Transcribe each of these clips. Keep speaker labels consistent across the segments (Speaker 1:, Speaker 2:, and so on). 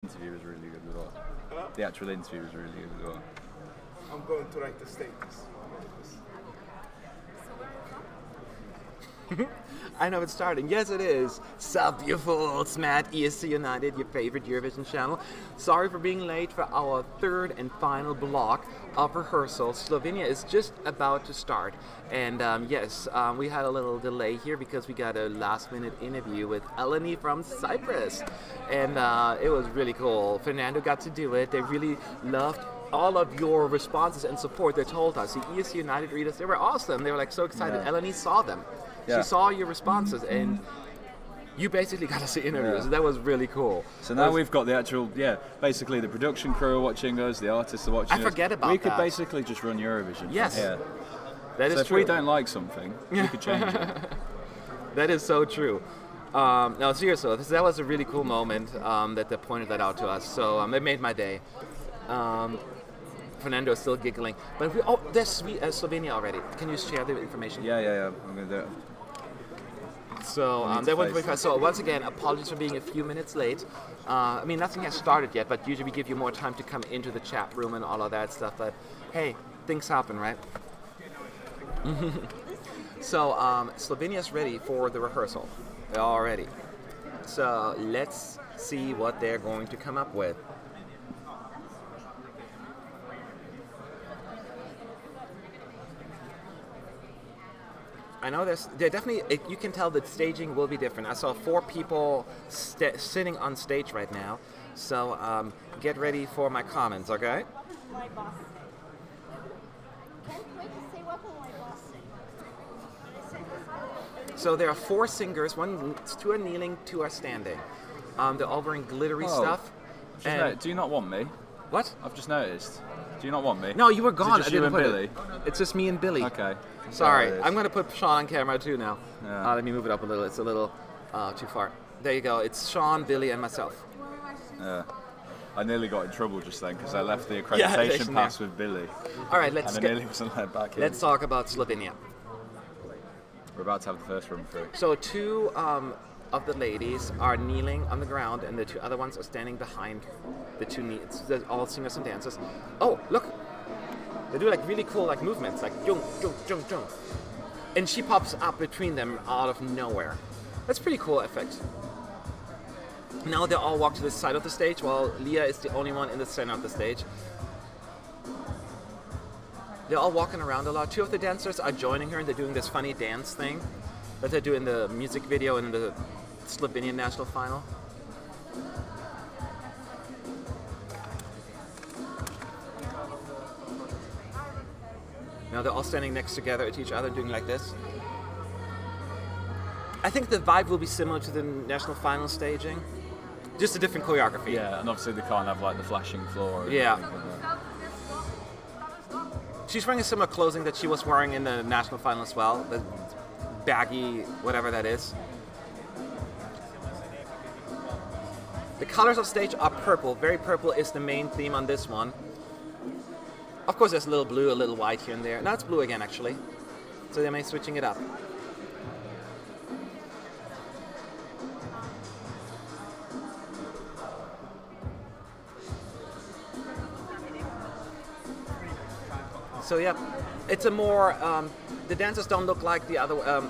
Speaker 1: interview was really good as well. Huh? The actual interview was really good as well.
Speaker 2: I'm going to write the status.
Speaker 3: I know it's starting. Yes, it is. Sup, you fools, Matt, ESC United, your favorite Eurovision channel. Sorry for being late for our third and final block of rehearsals. Slovenia is just about to start. And yes, we had a little delay here because we got a last-minute interview with Eleni from Cyprus. And it was really cool. Fernando got to do it. They really loved all of your responses and support. They told us, the ESC United readers, they were awesome. They were like so excited.
Speaker 1: Yeah.
Speaker 3: Eleni saw them.
Speaker 1: Yeah.
Speaker 3: She saw your responses, and you basically got to see interviews.
Speaker 1: Yeah.
Speaker 3: So that was really cool.
Speaker 1: So now we've got the actual, basically the production crew are watching us, the artists are watching us.
Speaker 3: I forget about that.
Speaker 1: We could basically just run Eurovision.
Speaker 3: Yes.
Speaker 1: Yeah.
Speaker 3: That is
Speaker 1: so if
Speaker 3: true.
Speaker 1: we don't like something, we could change it.
Speaker 3: That is so true. No, seriously, that was a really cool moment that they pointed that out to us. So it made my day. Fernando is still giggling. But there's Slovenia already. Can you share the information?
Speaker 1: Yeah. I'm going to do it.
Speaker 3: So that went very fast. So once again, apologies for being a few minutes late. I mean, nothing has started yet, but usually we give you more time to come into the chat room and all of that stuff. But hey, things happen, right? So Slovenia is ready for the rehearsal already. So let's see what they're going to come up with. I know they're definitely, you can tell the staging will be different. I saw 4 people sitting on stage right now. So get ready for my comments, okay?
Speaker 4: My boss. Can't wait to say what will my boss say.
Speaker 3: So there are 4 singers, 2 are kneeling, 2 are standing. They're all wearing glittery stuff.
Speaker 1: Do you not want me?
Speaker 3: What?
Speaker 1: I've just noticed. Do you not want me?
Speaker 3: No, you were gone.
Speaker 1: Is it just
Speaker 3: I didn't
Speaker 1: you and
Speaker 3: put
Speaker 1: Billy?
Speaker 3: it. It's just me and Billy.
Speaker 1: Okay.
Speaker 3: Sorry, I'm going to put Sean on camera too now.
Speaker 1: Yeah.
Speaker 3: Let me move it up a little. It's a little too far. There you go. It's Sean, Billy, and myself.
Speaker 1: Yeah. I nearly got in trouble just then because I left the accreditation pass with Billy.
Speaker 3: All right, let's
Speaker 1: and I nearly wasn't let back in.
Speaker 3: Let's talk about Slovenia.
Speaker 1: We're about to have the first run through.
Speaker 3: So 2 of the ladies are kneeling on the ground, and the 2 other ones are standing behind the 2 all singers and dancers. Oh, look! They do like really cool like movements, like jung, jung, jung, jung. And she pops up between them out of nowhere. That's a pretty cool effect. Now they all walk to the side of the stage, while Leah is the only one in the center of the stage. They're all walking around a lot. 2 of the dancers are joining her, and they're doing this funny dance thing that they do in the music video and in the Slovenian national final. Now they're all standing next together to each other doing like this. I think the vibe will be similar to the national final staging. Just a different choreography.
Speaker 1: Yeah, and obviously they can't have like the flashing floor. Or
Speaker 3: Yeah.
Speaker 1: anything like that.
Speaker 3: She's wearing a similar clothing that she was wearing in the national final as well. The baggy, whatever that is. The colors of stage are purple. Very purple is the main theme on this one. Of course, there's a little blue, a little white here and there. Now it's blue again, actually. So they may switching it up. So yeah, it's a more, the dancers don't look like the other,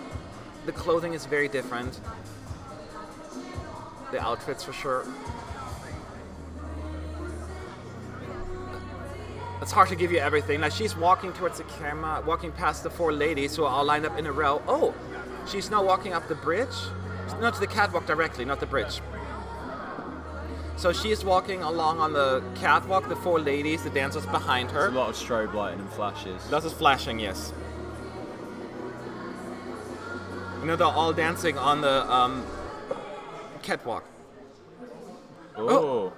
Speaker 3: the clothing is very different. The outfits for sure. It's hard to give you everything. Now she's walking towards the camera, walking past the 4 ladies who are all lined up in a row. Oh, she's now walking up the bridge. Not to the catwalk directly, not the bridge. So she's walking along on the catwalk, the 4 ladies, the dancers behind her.
Speaker 1: There's a lot of strobe lighting and flashes.
Speaker 3: Lots of flashing, yes. You know, they're all dancing on the catwalk.
Speaker 1: Oh.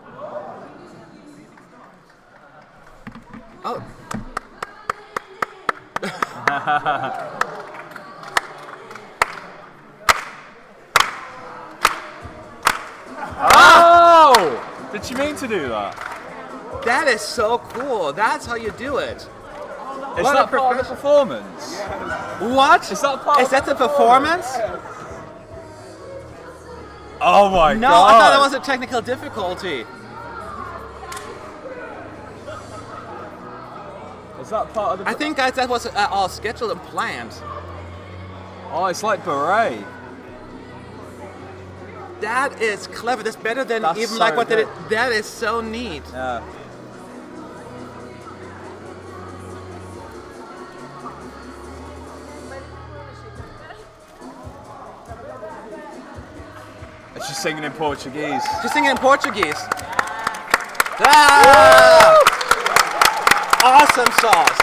Speaker 3: Oh.
Speaker 1: Oh! Did she mean to do that?
Speaker 3: That is so cool. That's how you do it.
Speaker 1: Is
Speaker 3: What
Speaker 1: that
Speaker 3: a
Speaker 1: part of the performance?
Speaker 3: What?
Speaker 1: Is that part
Speaker 3: Is that the performance?
Speaker 1: Oh my
Speaker 3: No,
Speaker 1: god!
Speaker 3: I thought that was a technical difficulty.
Speaker 1: Is that part of the...
Speaker 3: I think, guys, that was all scheduled and planned.
Speaker 1: Oh, it's like beret.
Speaker 3: That is clever. That's better than
Speaker 1: That's
Speaker 3: even
Speaker 1: so
Speaker 3: like what they
Speaker 1: good.
Speaker 3: did. That is so neat.
Speaker 1: Yeah. She's singing in Portuguese.
Speaker 3: She's singing in Portuguese. Ah! Awesome sauce.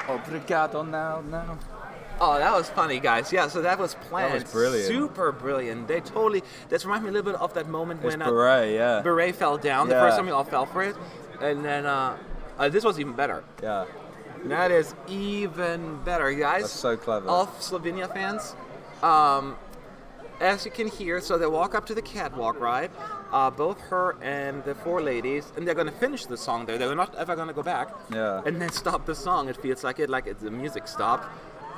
Speaker 1: Obrigado now.
Speaker 3: Oh, that was funny, guys. Yeah, so that was planned.
Speaker 1: That was brilliant.
Speaker 3: Super brilliant. They totally. That reminds me a little bit of that moment
Speaker 1: It's
Speaker 3: when
Speaker 1: beret, yeah.
Speaker 3: Beret fell down. The
Speaker 1: Yeah.
Speaker 3: first time we all fell for it, and then this was even better.
Speaker 1: Yeah.
Speaker 3: That is even better, guys.
Speaker 1: That's so clever.
Speaker 3: All Slovenia fans. As you can hear, so they walk up to the catwalk, right? Both her and the four ladies, and they're gonna finish the song there. They're not ever gonna go back.
Speaker 1: Yeah.
Speaker 3: And then stop the song. It feels like the music stopped,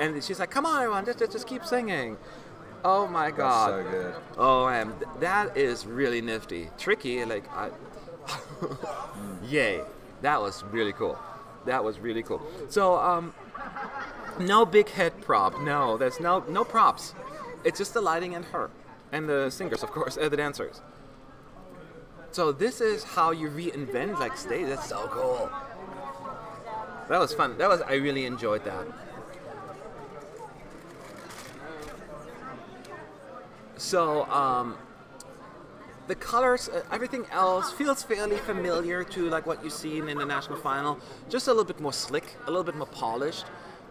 Speaker 3: and she's like, "Come on, everyone, just keep singing." Oh my God.
Speaker 1: That's so good.
Speaker 3: Oh man, that is really nifty, tricky. Like, yay! That was really cool. That was really cool. So, no big head prop. No, there's no props. It's just the lighting and her, and the singers, of course, and the dancers. So this is how you reinvent like stage. That's so cool. That was fun. I really enjoyed that. So, the colors, everything else feels fairly familiar to like what you've seen in the national final. Just a little bit more slick, a little bit more polished,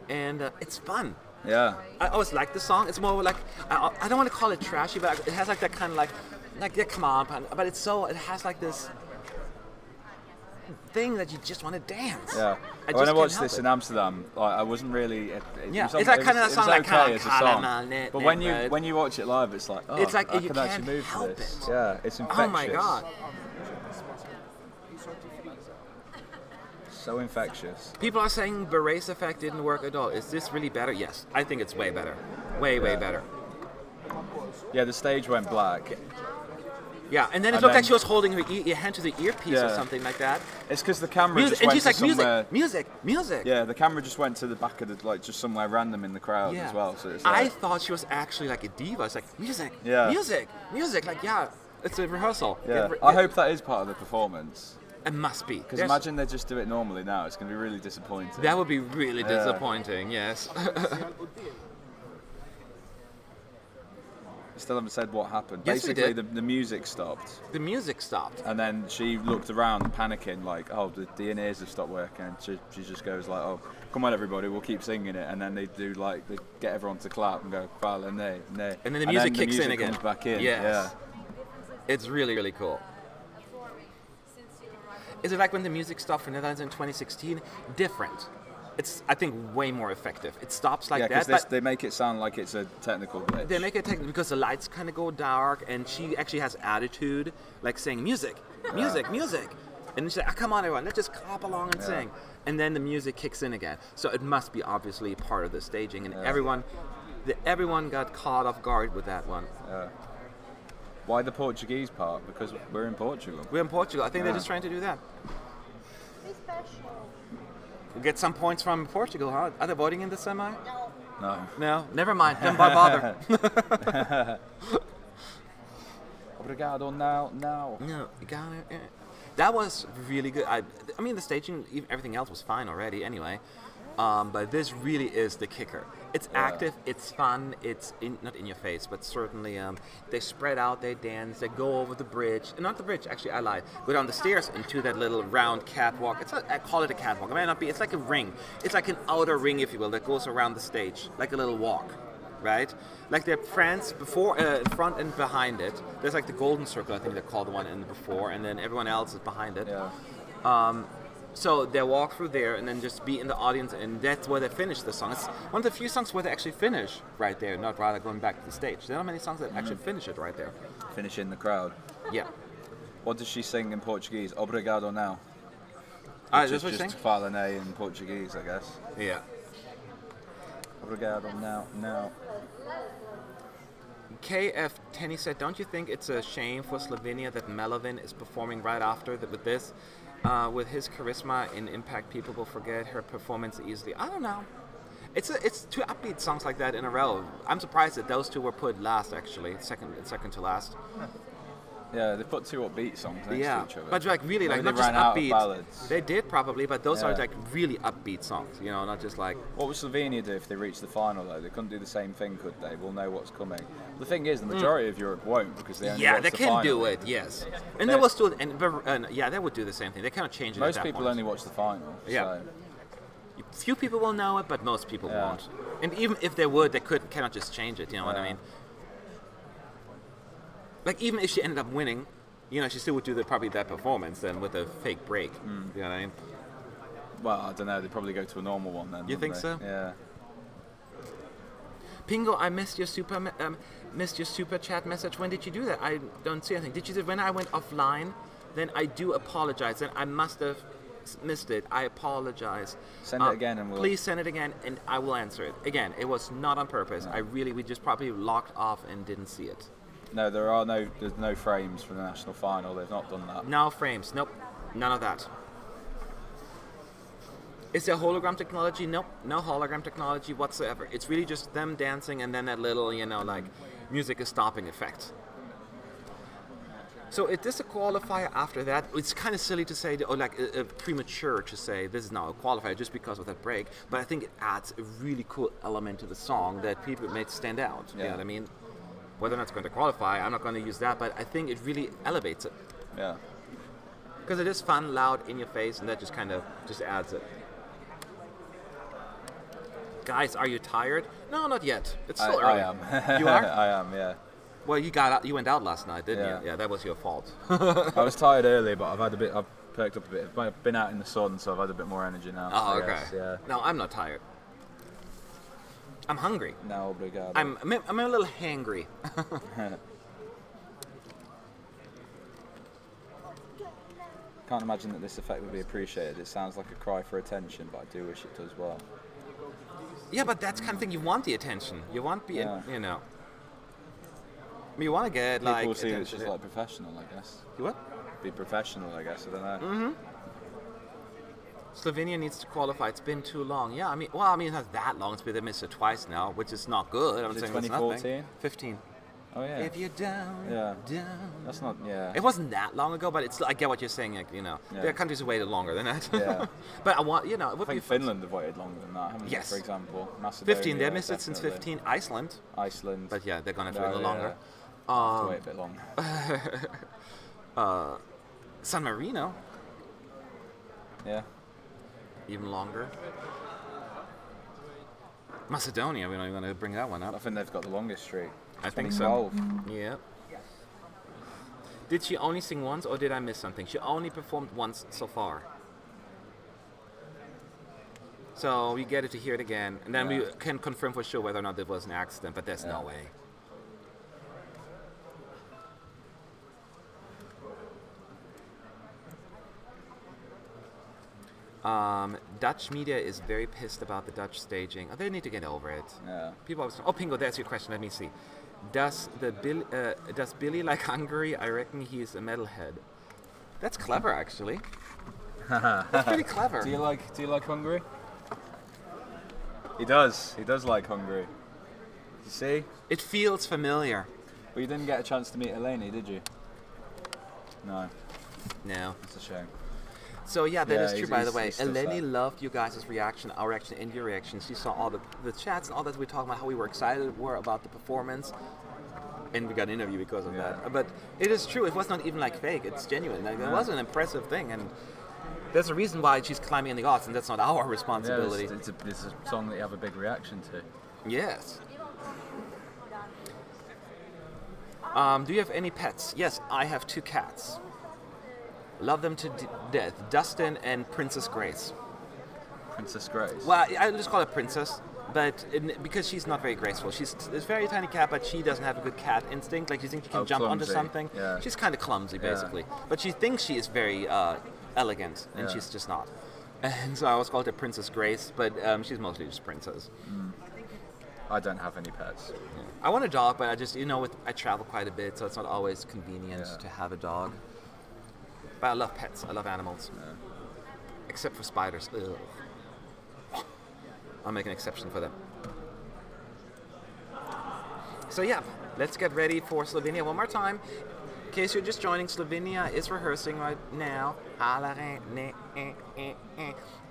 Speaker 3: and it's fun.
Speaker 1: Yeah.
Speaker 3: I always like the song. It's more like I don't want to call it trashy, but it has like that kind of like yeah, come on, but it has like this thing that you just want to dance.
Speaker 1: Yeah. When I watched this in Amsterdam, like, I wasn't really.
Speaker 3: Yeah, it's like kind of that song like
Speaker 1: okay as a song.
Speaker 3: But
Speaker 1: But when you watch it live, it's like, oh,
Speaker 3: it's like
Speaker 1: I
Speaker 3: you
Speaker 1: can
Speaker 3: can't
Speaker 1: actually move to
Speaker 3: help
Speaker 1: this.
Speaker 3: it.
Speaker 1: Yeah, it's infectious.
Speaker 3: Oh my God.
Speaker 1: So infectious.
Speaker 3: People are saying Beret's effect didn't work at all. Is this really better? Yes, I think it's way better. Way better.
Speaker 1: Yeah, the stage went black.
Speaker 3: Yeah, and then it
Speaker 1: And
Speaker 3: looked like
Speaker 1: then-
Speaker 3: she was holding her hand to the earpiece or
Speaker 1: Yeah.
Speaker 3: something like that.
Speaker 1: It's because the camera
Speaker 3: Music,
Speaker 1: just
Speaker 3: and
Speaker 1: went
Speaker 3: she's
Speaker 1: to
Speaker 3: like,
Speaker 1: somewhere.
Speaker 3: music.
Speaker 1: Yeah, the camera just went to the back of the, like, just somewhere random in the crowd
Speaker 3: Yeah.
Speaker 1: as well. So it's
Speaker 3: I
Speaker 1: like,
Speaker 3: thought she was actually like a diva. It's like music,
Speaker 1: Yeah.
Speaker 3: music. Like, yeah, it's a rehearsal.
Speaker 1: yeah. I hope that is part of the performance.
Speaker 3: It must be.
Speaker 1: Because imagine they just do it normally now. It's going to be really disappointing.
Speaker 3: That would be really disappointing. Yes.
Speaker 1: Still haven't said what happened.
Speaker 3: Yes, we
Speaker 1: Basically,
Speaker 3: did.
Speaker 1: the music stopped.
Speaker 3: The music stopped.
Speaker 1: And then she looked around, panicking, like, oh, the in-ears have stopped working. And she just goes like, oh, come on, everybody, we'll keep singing it. And then they do, like, they get everyone to clap and go, fala, nay.
Speaker 3: And then the music kicks in again.
Speaker 1: comes back in.
Speaker 3: Yes.
Speaker 1: Yeah.
Speaker 3: It's really, really cool. Is it like when the music stopped for Netherlands in 2016? Different. It's, I think, way more effective. It stops like
Speaker 1: Yeah,
Speaker 3: that.
Speaker 1: because
Speaker 3: But
Speaker 1: they make it sound like it's a technical glitch.
Speaker 3: they make it technical because the lights kind of go dark, and she actually has attitude, like saying music. And she's like, come on, everyone, let's just clap along and sing. And then the music kicks in again. So it must be obviously part of the staging, and everyone got caught off guard with that one.
Speaker 1: Yeah. Why the Portuguese part? Because we're in Portugal.
Speaker 3: We're in Portugal. I think they're just trying to do that. We'll get some points from Portugal, huh? Are they voting in the semi?
Speaker 1: No.
Speaker 3: No, never mind. Don't bother.
Speaker 1: Obrigado now.
Speaker 3: No, you got it. That was really good. I mean, the staging, everything else was fine already anyway. But this really is the kicker. It's active, it's fun, it's not in your face, but certainly they spread out, they dance, they go over the bridge. Not the bridge, actually, I lied. Go down the stairs into that little round catwalk. I call it a catwalk. It might not be. It's like a ring. It's like an outer ring, if you will, that goes around the stage, like a little walk, right? Like they're friends before, in front and behind it. There's like the golden circle, I think they call the one in the before, and then everyone else is behind it.
Speaker 1: Yeah.
Speaker 3: So they walk through there and then just be in the audience, and that's where they finish the song. It's one of the few songs where they actually finish right there, not rather going back to the stage. There are not many songs that actually finish it right there.
Speaker 1: Finish in the crowd.
Speaker 3: Yeah.
Speaker 1: What does she sing in Portuguese? Obrigado now.
Speaker 3: That's
Speaker 1: Which
Speaker 3: what
Speaker 1: is
Speaker 3: you're
Speaker 1: just
Speaker 3: saying?
Speaker 1: fala nay in Portuguese, I guess.
Speaker 3: Yeah.
Speaker 1: Obrigado now.
Speaker 3: KF Tenny said, don't you think it's a shame for Slovenia that Melovin is performing right after with this? With his charisma and impact, people will forget her performance easily. I don't know. It's two upbeat songs like that in a row. I'm surprised that those two were put last, actually, second to last.
Speaker 1: Yeah, they put two upbeat songs next to each other.
Speaker 3: But like really, like
Speaker 1: Maybe
Speaker 3: not
Speaker 1: they
Speaker 3: just
Speaker 1: ran out of
Speaker 3: upbeat.
Speaker 1: ballads.
Speaker 3: They did probably, but those are
Speaker 1: Yeah.
Speaker 3: like really upbeat songs. You know, not just like.
Speaker 1: What would Slovenia do if they reached the final, though? They couldn't do the same thing, could they? We'll know what's coming. The thing is, the majority of Europe won't, because they only
Speaker 3: Yeah,
Speaker 1: watch
Speaker 3: they
Speaker 1: the
Speaker 3: can
Speaker 1: final.
Speaker 3: do it. Yes, and they will still. And yeah, they would do the same thing. They kind of change it.
Speaker 1: Most
Speaker 3: at that
Speaker 1: people
Speaker 3: point.
Speaker 1: only watch the final.
Speaker 3: Yeah.
Speaker 1: So.
Speaker 3: Few people will know it, but most people
Speaker 1: Yeah.
Speaker 3: won't. And even if they would, they cannot just change it. You know what I mean? Like even if she ended up winning, you know, she still would do probably that performance then with a fake break. You know what I mean?
Speaker 1: Well, I don't know. They'd probably go to a normal one then.
Speaker 3: You think
Speaker 1: wouldn't they?
Speaker 3: so?
Speaker 1: Yeah.
Speaker 3: Pingo, I missed your super chat message. When did you do that? I don't see anything. Did you do when I went offline? Then I do apologize. Then I must have missed it. I apologize.
Speaker 1: Send it again and we'll...
Speaker 3: Please send it again and I will answer it. Again, it was not on purpose.
Speaker 1: No.
Speaker 3: We just probably locked off and didn't see it.
Speaker 1: No, there's no frames for the national final. They've not done that.
Speaker 3: No frames. Nope. None of that. Is there hologram technology? Nope. No hologram technology whatsoever. It's really just them dancing and then that little, you know, like music is stopping effect. So is this a qualifier after that? It's kind of silly to say, or like premature to say this is now a qualifier just because of that break, but I think it adds a really cool element to the song that people made stand out. You know what I mean? Whether or not it's going to qualify, I'm not going to use that, but I think it really elevates it.
Speaker 1: Yeah.
Speaker 3: Because it is fun, loud, in your face, and that just kind of just adds it. Guys, are you tired? No, not yet. It's still early.
Speaker 1: I am.
Speaker 3: You are?
Speaker 1: I am, yeah.
Speaker 3: Well, you went out last night, didn't you? Yeah, that was your fault.
Speaker 1: I was tired earlier, but I've perked up a bit. I've been out in the sun, so I've had a bit more energy now.
Speaker 3: Oh,
Speaker 1: I
Speaker 3: okay.
Speaker 1: guess, yeah.
Speaker 3: No, I'm not tired. I'm hungry.
Speaker 1: Now obrigado.
Speaker 3: I'm a little hangry.
Speaker 1: Can't imagine that this effect would be appreciated. It sounds like a cry for attention, but I do wish it does well.
Speaker 3: Yeah, but that's kind of thing. You want the attention. You want the, you know. You want to get
Speaker 1: People
Speaker 3: like.
Speaker 1: will see
Speaker 3: attention.
Speaker 1: it's just like professional, I guess.
Speaker 3: You what?
Speaker 1: Be professional, I guess. I don't know.
Speaker 3: Slovenia needs to qualify. It's been too long. Yeah, I mean, it's not that long. It's been they missed it twice now, which is not good. I'm
Speaker 1: Is it
Speaker 3: saying it's nothing.
Speaker 1: 2014?
Speaker 3: 15.
Speaker 1: Oh yeah.
Speaker 3: If you're down,
Speaker 1: Yeah.
Speaker 3: down.
Speaker 1: That's not. Yeah.
Speaker 3: It wasn't that long ago, but I get what you're saying. Like, you know,
Speaker 1: Yeah.
Speaker 3: there are countries who waited longer than that.
Speaker 1: Yeah.
Speaker 3: But I want, you know, it would
Speaker 1: I
Speaker 3: be
Speaker 1: think Finland have waited longer than that, haven't
Speaker 3: Yes.
Speaker 1: they? For example, Macedonia.
Speaker 3: 15. They missed it since
Speaker 1: definitely.
Speaker 3: 15. Iceland,
Speaker 1: Iceland.
Speaker 3: but yeah, they're gonna have to
Speaker 1: No,
Speaker 3: wait a little
Speaker 1: yeah.
Speaker 3: longer.
Speaker 1: Have to wait a bit longer.
Speaker 3: San Marino,
Speaker 1: Yeah.
Speaker 3: even longer. Macedonia, we're not even going to bring that one
Speaker 1: I
Speaker 3: up.
Speaker 1: think they've got the longest streak.
Speaker 3: I think so.
Speaker 1: 2012.
Speaker 3: Yeah. Did she only sing once, or did I miss something? She only performed once so far. So we get it to hear it again, and then we can confirm for sure whether or not it was an accident, but there's no way. Dutch media is very pissed about the Dutch staging. Oh, they need to get over it.
Speaker 1: Yeah.
Speaker 3: People always, Pingo, that's your question. Let me see. Does Billy like Hungary? I reckon he's a metalhead. That's clever, actually. That's pretty clever.
Speaker 1: Do you like Hungary? He does. He does like Hungary. You see?
Speaker 3: It feels familiar.
Speaker 1: But you didn't get a chance to meet Eleni, did you? No.
Speaker 3: No.
Speaker 1: It's a shame.
Speaker 3: So yeah, that
Speaker 1: Yeah,
Speaker 3: is true.
Speaker 1: he's-
Speaker 3: By the
Speaker 1: he's-
Speaker 3: way,
Speaker 1: he's still
Speaker 3: Eleni
Speaker 1: sad.
Speaker 3: loved you guys' reaction, our reaction, and your reaction. She saw all the chats and all that we were talking about, how we were excited about the performance, and we got an interview because of that. But it is true. It was not even like fake. It's genuine. Like, it was an impressive thing, and there's a reason why she's climbing in the odds, and that's not our responsibility.
Speaker 1: Yeah, it's a song that you have a big reaction to.
Speaker 3: Yes. Do you have any pets? Yes, I have 2 cats. Love them to death. Dustin and Princess Grace.
Speaker 1: Princess Grace.
Speaker 3: Well, I just call her Princess, but because she's not very graceful. She's a very tiny cat, but she doesn't have a good cat instinct. Like, you think she can jump onto
Speaker 1: clumsy.
Speaker 3: something.
Speaker 1: Yeah.
Speaker 3: She's kind of clumsy, basically. But she thinks she is very elegant, and
Speaker 1: Yeah.
Speaker 3: she's just not. And so I always called her Princess Grace, but she's mostly just Princess.
Speaker 1: I don't have any pets.
Speaker 3: I want a dog, but I just, I travel quite a bit, so it's not always convenient to have a dog. But I love pets. I love animals.
Speaker 1: Yeah.
Speaker 3: Except for spiders. Ugh. I'll make an exception for them. So yeah, let's get ready for Slovenia one more time. In case you're just joining, Slovenia is rehearsing right now.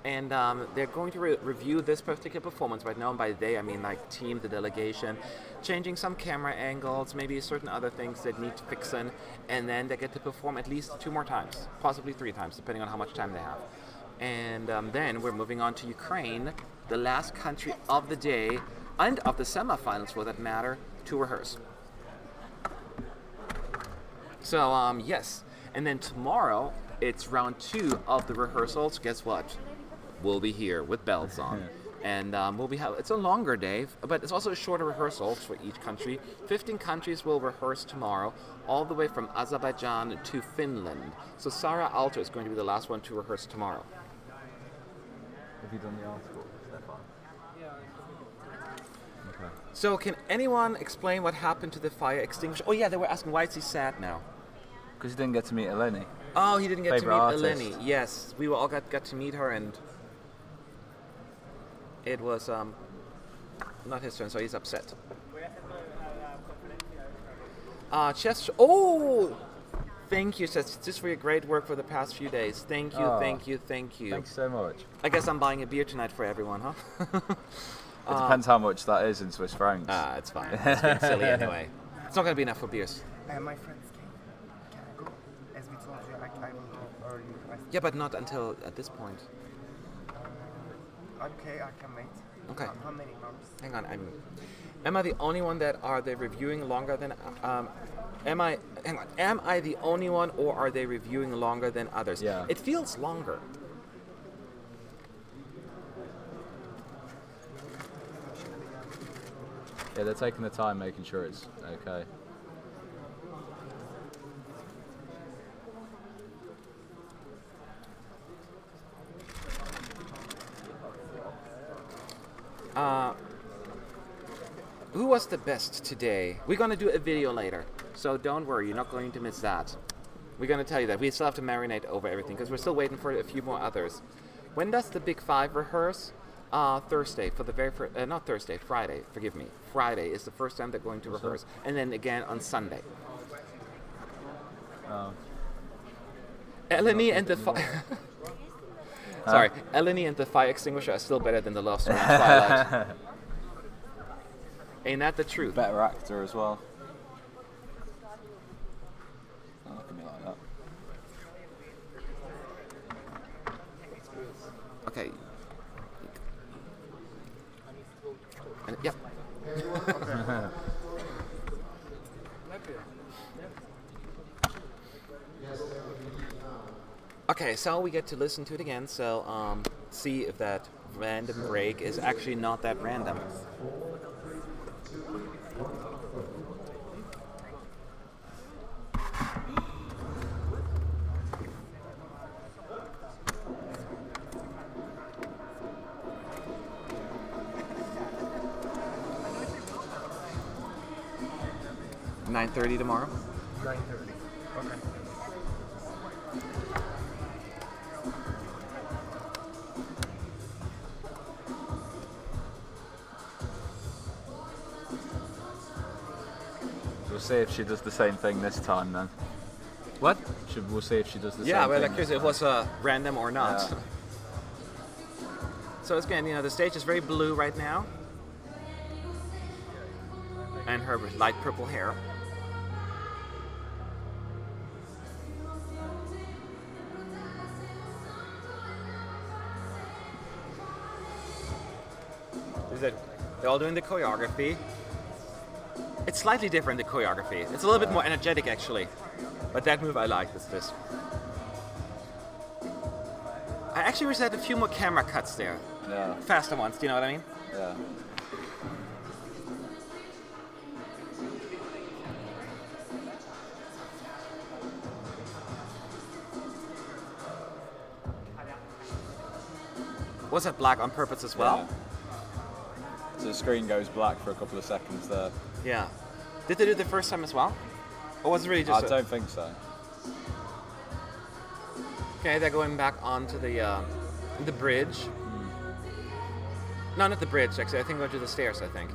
Speaker 3: And they're going to review this particular performance right now. And by they, I mean like team, the delegation, changing some camera angles, maybe certain other things that need fixing. And then they get to perform at least 2 more times, possibly 3 times, depending on how much time they have. And then we're moving on to Ukraine, the last country of the day, and of the semifinals for that matter, to rehearse. So, yes. And then tomorrow, it's round 2 of the rehearsals. Guess what? We'll be here with bells on. And it's a longer day, but it's also a shorter rehearsals for each country. 15 countries will rehearse tomorrow, all the way from Azerbaijan to Finland. So Sarah Alter is going to be the last one to rehearse tomorrow.
Speaker 1: Have you done the article, Stefan? Okay.
Speaker 3: So can anyone explain what happened to the fire extinguisher? Oh yeah, they were asking why is he sad now?
Speaker 1: Because you didn't get to meet Eleni.
Speaker 3: Oh, he didn't get to meet
Speaker 1: Favourite artist.
Speaker 3: Eleni. Yes, we all got to meet her, and it was not his turn, so he's upset. Oh, thank you, just for your great work for the past few days. Thank you, thank you, thank you.
Speaker 1: Thanks so much.
Speaker 3: I guess I'm buying a beer tonight for everyone, huh?
Speaker 1: It depends how much that is in Swiss francs.
Speaker 3: It's fine. It's being silly anyway. It's not going to be enough for beers.
Speaker 2: My friends came. Can I go? As we told you, I will go early.
Speaker 3: Yeah, but not until at this point.
Speaker 2: Okay, I can wait.
Speaker 3: Okay.
Speaker 2: How many months?
Speaker 3: Hang on. Am I the only one that are they reviewing longer than? Am I the only one, or are they reviewing longer than others?
Speaker 1: Yeah.
Speaker 3: It feels longer.
Speaker 1: Yeah, they're taking the time, making sure it's okay.
Speaker 3: Who was the best today? We're going to do a video later, so don't worry, you're not going to miss that. We're going to tell you that. We still have to marinate over everything because we're still waiting for a few more others. When does the Big Five rehearse? Thursday, for the very first, not Thursday, Friday, forgive me. Friday is the first time they're going to rehearse, and then again on Sunday. Eleni and the Sorry, Eleni and the fire extinguisher are still better than the love story in Twilight. Ain't that the truth?
Speaker 1: Better actor as well. Don't look at me like that.
Speaker 3: Okay. Yep. Okay, so we get to listen to it again, so see if that random break is actually not that random. $9:30 tomorrow.
Speaker 2: 9:30. Okay.
Speaker 1: We'll see if she does the same thing this time then.
Speaker 3: What?
Speaker 1: We'll see if she does the
Speaker 3: Yeah,
Speaker 1: same
Speaker 3: well,
Speaker 1: thing.
Speaker 3: like if it was random or not.
Speaker 1: Yeah.
Speaker 3: So again, the stage is very blue right now, and her light purple hair. They're all doing the choreography. It's slightly different, the choreography. It's a little bit more energetic, actually. But that move I like, is this. I actually wish I had a few more camera cuts there.
Speaker 1: Yeah.
Speaker 3: Faster ones, do you know what I mean?
Speaker 1: Yeah.
Speaker 3: Was that black on purpose as well?
Speaker 1: Yeah. So the screen goes black for a couple of seconds there.
Speaker 3: Yeah. Did they do it the first time as well? Or was it really
Speaker 1: I
Speaker 3: just...
Speaker 1: don't think so.
Speaker 3: Okay, they're going back onto the bridge. No, not the bridge, actually. I think going to the stairs, I think.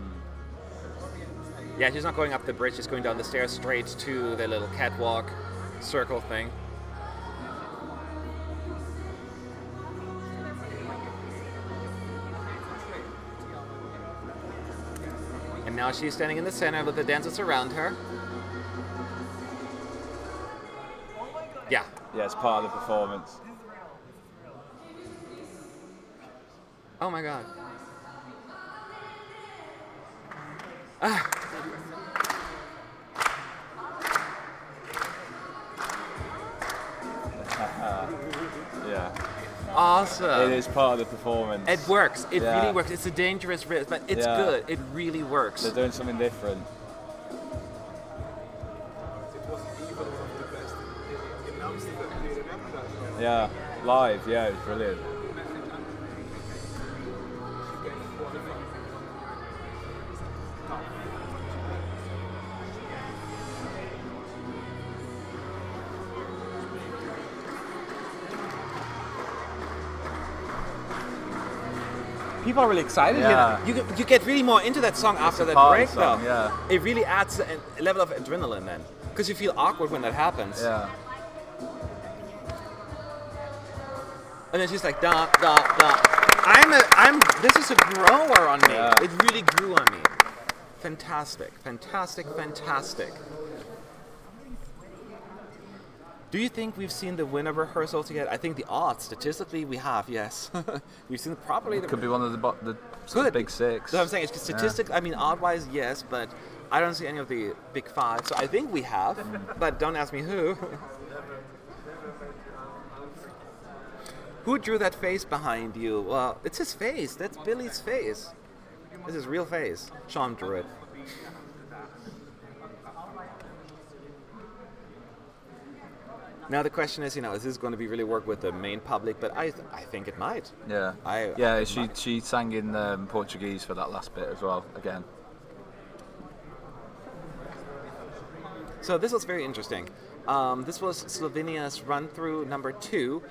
Speaker 3: Yeah, she's not going up the bridge. She's going down the stairs straight to the little catwalk circle thing. And now she's standing in the center with the dancers around her. Yeah.
Speaker 1: Yeah, it's part of the performance.
Speaker 3: Oh my god. Ah.
Speaker 1: Yeah.
Speaker 3: Awesome.
Speaker 1: It is part of the performance.
Speaker 3: It works. It
Speaker 1: Yeah.
Speaker 3: really works. It's a dangerous risk, but it's
Speaker 1: Yeah.
Speaker 3: good. It really works.
Speaker 1: They're doing something different. Yeah, live, yeah, it was brilliant.
Speaker 3: People are really excited.
Speaker 1: Yeah.
Speaker 3: You get really more into that song after
Speaker 1: a
Speaker 3: that
Speaker 1: party
Speaker 3: break,
Speaker 1: song,
Speaker 3: though.
Speaker 1: yeah.
Speaker 3: It really adds a level of adrenaline then, because you feel awkward when that happens.
Speaker 1: Yeah.
Speaker 3: And then she's like, da da da. This is a grower on me.
Speaker 1: Yeah.
Speaker 3: It really grew on me. Fantastic, fantastic, fantastic. Do you think we've seen the winner rehearsals yet? I think the odds, statistically, we have, yes. We've seen probably the...
Speaker 1: Could be one of the
Speaker 3: Good.
Speaker 1: big six.
Speaker 3: So I'm saying, it's statistic. I mean, odd-wise, yes, but I don't see any of the big five. So I think we have, but don't ask me who. Who drew that face behind you? Well, it's his face. That's Billy's face. It's his real face. Sean drew it. Now the question is, is this going to be really work with the main public? But I think it might.
Speaker 1: Yeah.
Speaker 3: I
Speaker 1: She sang in Portuguese for that last bit as well. Again.
Speaker 3: So this was very interesting. This was Slovenia's run-through number 2.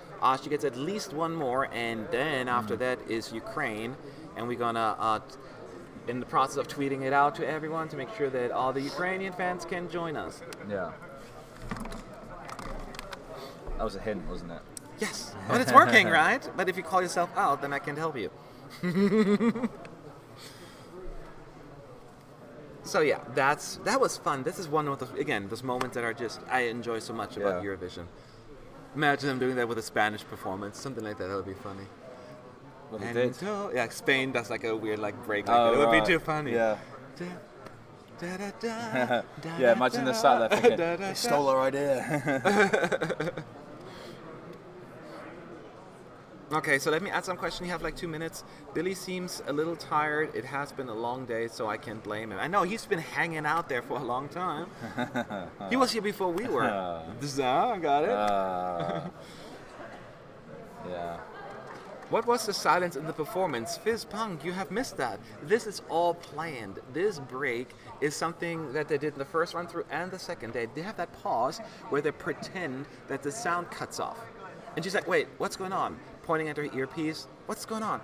Speaker 3: She gets at least one more, and then after that is Ukraine, and we're gonna, in the process of tweeting it out to everyone to make sure that all the Ukrainian fans can join us.
Speaker 1: Yeah. That was a hint, wasn't it?
Speaker 3: Yes, but it's working, right? But if you call yourself out, then I can't help you. So yeah, that was fun. This is one of those moments that are just I enjoy so much about Eurovision. Imagine them doing that with a Spanish performance, something like that. That would be funny.
Speaker 1: Well, they did.
Speaker 3: Yeah, Spain does like a weird break.
Speaker 1: Oh,
Speaker 3: it would
Speaker 1: right.
Speaker 3: be too funny.
Speaker 1: Yeah. Yeah, imagine they're sat there thinking, they stole our idea.
Speaker 3: Okay, so let me add some question. You have 2 minutes. Billy seems a little tired. It has been a long day, so I can't blame him. I know he's been hanging out there for a long time. He was here before we were. Got it.
Speaker 1: Yeah.
Speaker 3: What was the silence in the performance? Fizz Punk, you have missed that. This is all planned. This break is something that they did in the first run through and the second. They have that pause where they pretend that the sound cuts off. And she's like, wait, what's going on? Pointing at her earpiece. What's going on?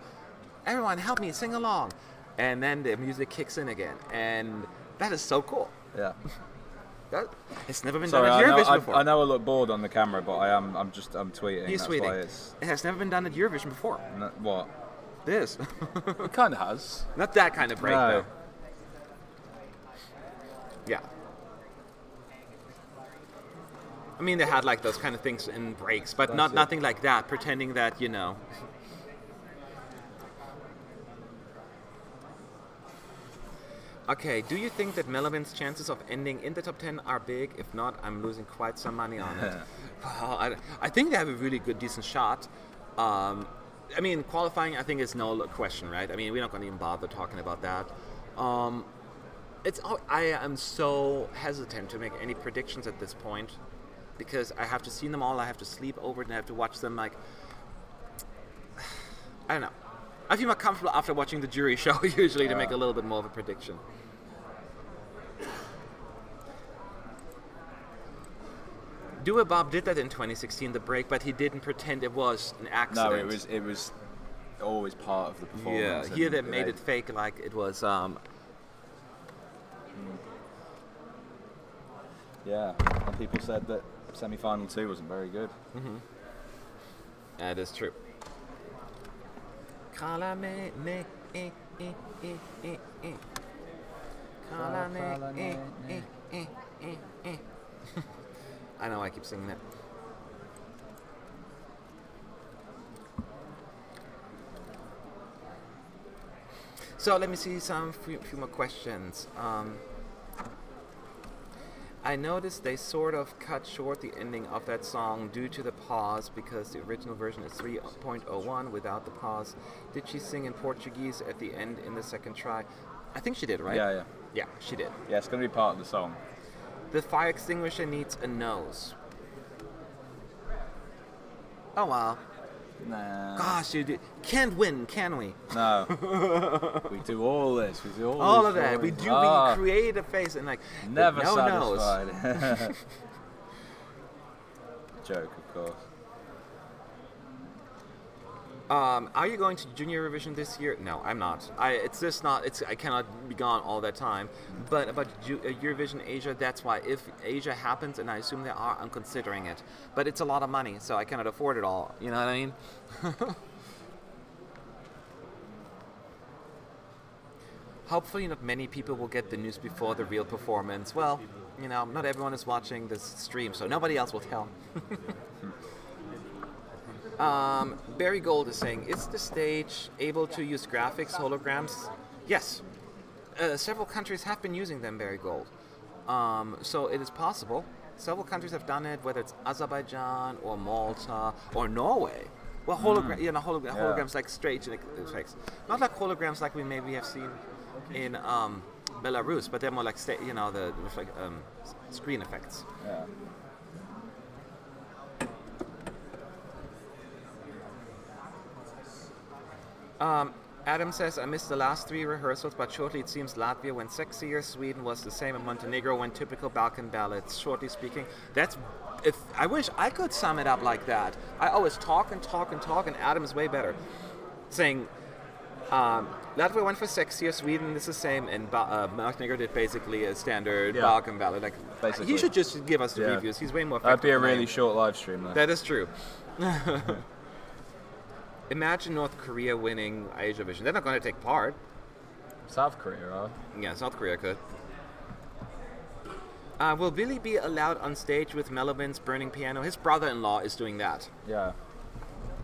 Speaker 3: Everyone, help me, sing along. And then the music kicks in again. And that is so cool.
Speaker 1: Yeah.
Speaker 3: It's never been
Speaker 1: Sorry,
Speaker 3: done at Eurovision before.
Speaker 1: I know I look bored on the camera, but I'm tweeting.
Speaker 3: He's
Speaker 1: that's
Speaker 3: tweeting.
Speaker 1: why it's,
Speaker 3: It has never been done at Eurovision before.
Speaker 1: what?
Speaker 3: This.
Speaker 1: It kind of has.
Speaker 3: Not that kind of break,
Speaker 1: No.
Speaker 3: though. Yeah. I mean, they had those kind of things in breaks, but nothing like that, pretending that, Okay, do you think that Melvin's chances of ending in the top 10 are big? If not, I'm losing quite some money on it. Well, I think they have a really good, decent shot. I mean, qualifying, I think, is no question, right? I mean, we're not going to even bother talking about that. I am so hesitant to make any predictions at this point because I have to see them all. I have to sleep over it and I have to watch them. I don't know. I feel more comfortable after watching the jury show usually to make a little bit more of a prediction. Dua Bob did that in 2016, the break, but he didn't pretend it was an accident.
Speaker 1: No, it was always part of the performance.
Speaker 3: Yeah, here they made it fake like it was.
Speaker 1: Yeah, and people said that semi-final 2 wasn't very good.
Speaker 3: That is true. I know I keep singing that. So let me see few more questions. I noticed they sort of cut short the ending of that song due to the pause because the original version is 3.01 without the pause. Did she sing in Portuguese at the end in the second try? I think she did, right?
Speaker 1: Yeah, yeah.
Speaker 3: Yeah, she did.
Speaker 1: Yeah, it's going to be part of the song.
Speaker 3: The fire extinguisher needs a nose. Oh, wow.
Speaker 1: Nah.
Speaker 3: Gosh, you can't win, can we?
Speaker 1: No. We do all this. We do
Speaker 3: all of that. We create a face and like
Speaker 1: never
Speaker 3: no
Speaker 1: satisfied.
Speaker 3: nose.
Speaker 1: Joke, of course.
Speaker 3: Are you going to Junior Eurovision this year? No, I'm not. I cannot be gone all that time. But about Eurovision Asia, that's why. If Asia happens, and I assume there are, I'm considering it. But it's a lot of money, so I cannot afford it all. You know what I mean? Hopefully not many people will get the news before the real performance. Well, you know, not everyone is watching this stream, so nobody else will tell. Barry Gold is saying, is the stage able to use graphics, holograms? Yes. Several countries have been using them, Barry Gold. So it is possible. Several countries have done it, whether it's Azerbaijan or Malta or Norway. Well, holograms like straight effects. Not like holograms like we maybe have seen in Belarus, but they're more like, the screen effects.
Speaker 1: Yeah.
Speaker 3: Adam says, I missed the last 3 rehearsals, but shortly it seems Latvia went sexier, Sweden was the same, and Montenegro went typical Balkan ballads. Shortly speaking, I wish I could sum it up like that. I always talk, and Adam is way better. Saying, Latvia went for sexier, Sweden is the same, and Montenegro did basically a standard Balkan ballad. Like,
Speaker 1: basically.
Speaker 3: He should just give us the reviews. He's way more
Speaker 1: That'd be a
Speaker 3: effective
Speaker 1: really short live stream, though.
Speaker 3: That is true. Imagine North Korea winning Asiavision. They're not going to take part.
Speaker 1: South Korea, are
Speaker 3: Yeah, South Korea could. Will Billy be allowed on stage with Melvin's burning piano? His brother-in-law is doing that.
Speaker 1: Yeah.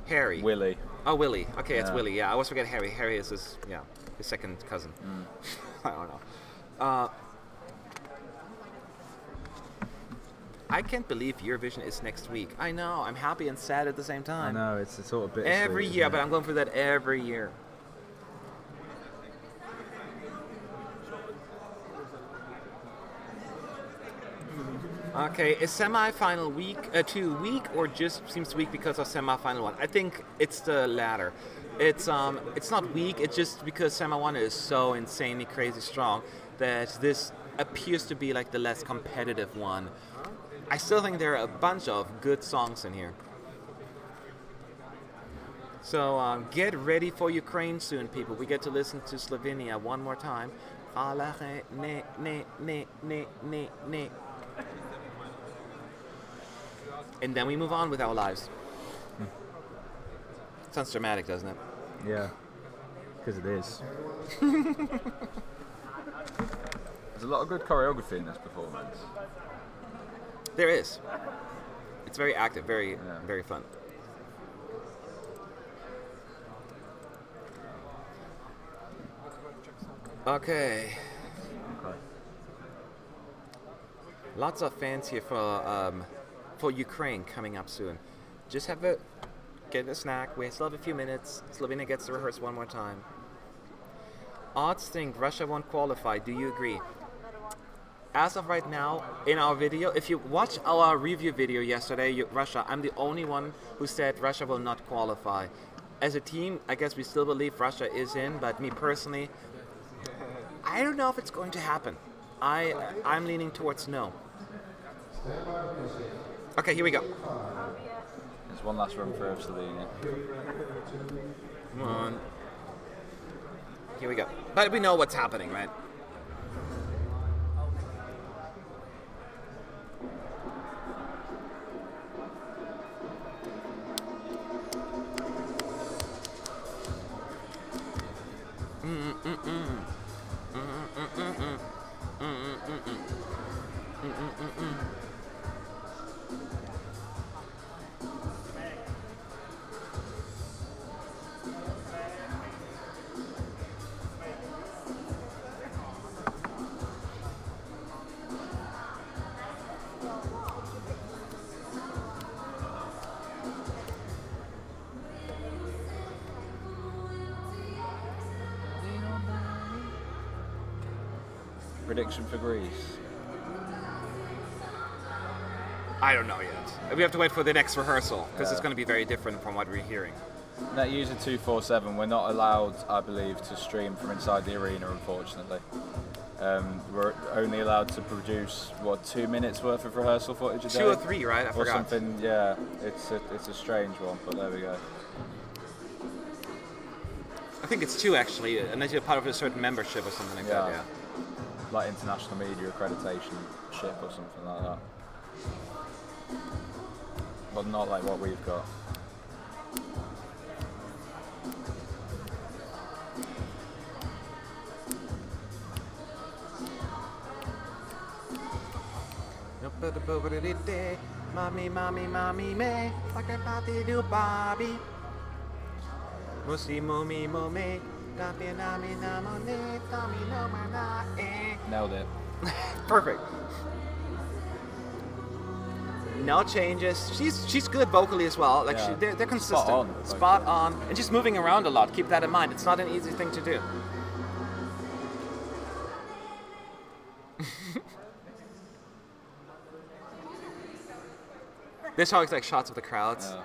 Speaker 3: Harry.
Speaker 1: Willie.
Speaker 3: Oh, Willie. Okay, it's
Speaker 1: Yeah.
Speaker 3: Willie. Yeah, I always forget Harry. Harry is his second cousin. I don't know. I can't believe Eurovision is next week. I know. I'm happy and sad at the same time.
Speaker 1: I know, it's a sort of bit
Speaker 3: Every year, but I'm going for that every year. Okay, is semi-final week 2 weak or just seems weak because of semi-final 1? I think it's the latter. It's not weak. It's just because semi-1 is so insanely crazy strong that this appears to be like the less competitive one. I still think there are a bunch of good songs in here. So get ready for Ukraine soon, people. We get to listen to Slovenia one more time. And then we move on with our lives. Sounds dramatic, doesn't it?
Speaker 1: Yeah, because it is. There's a lot of good choreography in this performance.
Speaker 3: There is. It's very active, very fun. Okay. Lots of fans here for Ukraine coming up soon. Just get a snack. We still have a few minutes. Slovenia gets to rehearse one more time. Odds think Russia won't qualify. Do you agree? As of right now, in our video, if you watch our review video yesterday, Russia, I'm the only one who said Russia will not qualify. As a team, I guess we still believe Russia is in, but me personally, I don't know if it's going to happen. I'm leaning towards no. Okay, here we go.
Speaker 1: There's one last run through of Slovenia.
Speaker 3: Come on. Here we go. But we know what's happening, right?
Speaker 1: Prediction for Greece.
Speaker 3: I don't know yet. We have to wait for the next rehearsal because it's
Speaker 1: Yeah.
Speaker 3: going to be very different from what we're hearing.
Speaker 1: Net user 247. We're not allowed, I believe, to stream from inside the arena, unfortunately. We're only allowed to produce 2 minutes worth of rehearsal footage a day.
Speaker 3: 2 or 3, right? I
Speaker 1: or
Speaker 3: forgot.
Speaker 1: something. Yeah, it's a strange one, but there we go.
Speaker 3: I think it's 2 actually, unless you're part of a certain membership or something like that. Yeah.
Speaker 1: Like international media accreditation ship or something like that. But not like what we've got.
Speaker 3: Mommy, mommy, mommy, me, like a party do Bobby. Musi, mummy, mummy, dami, nami, namone, dami, no, mana, eh.
Speaker 1: Nailed it.
Speaker 3: Perfect. No changes. She's good vocally as well. Like
Speaker 1: Yeah.
Speaker 3: they're consistent.
Speaker 1: Spot on.
Speaker 3: Spot on. And she's moving around a lot. Keep that in mind. It's not an easy thing to do. There's always like shots of the crowds.
Speaker 1: Yeah.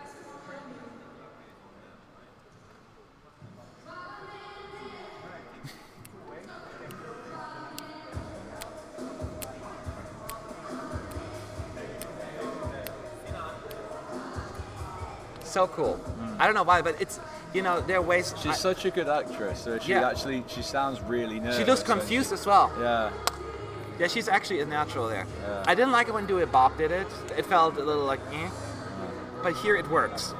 Speaker 3: So cool. I don't know why, but it's, there are ways.
Speaker 1: She's such a good actress. So she sounds really nervous.
Speaker 3: She looks confused as well.
Speaker 1: Yeah.
Speaker 3: Yeah, she's actually a natural there.
Speaker 1: Yeah.
Speaker 3: I didn't like it when Dua Bop did it. It felt a little like, eh. But here it works.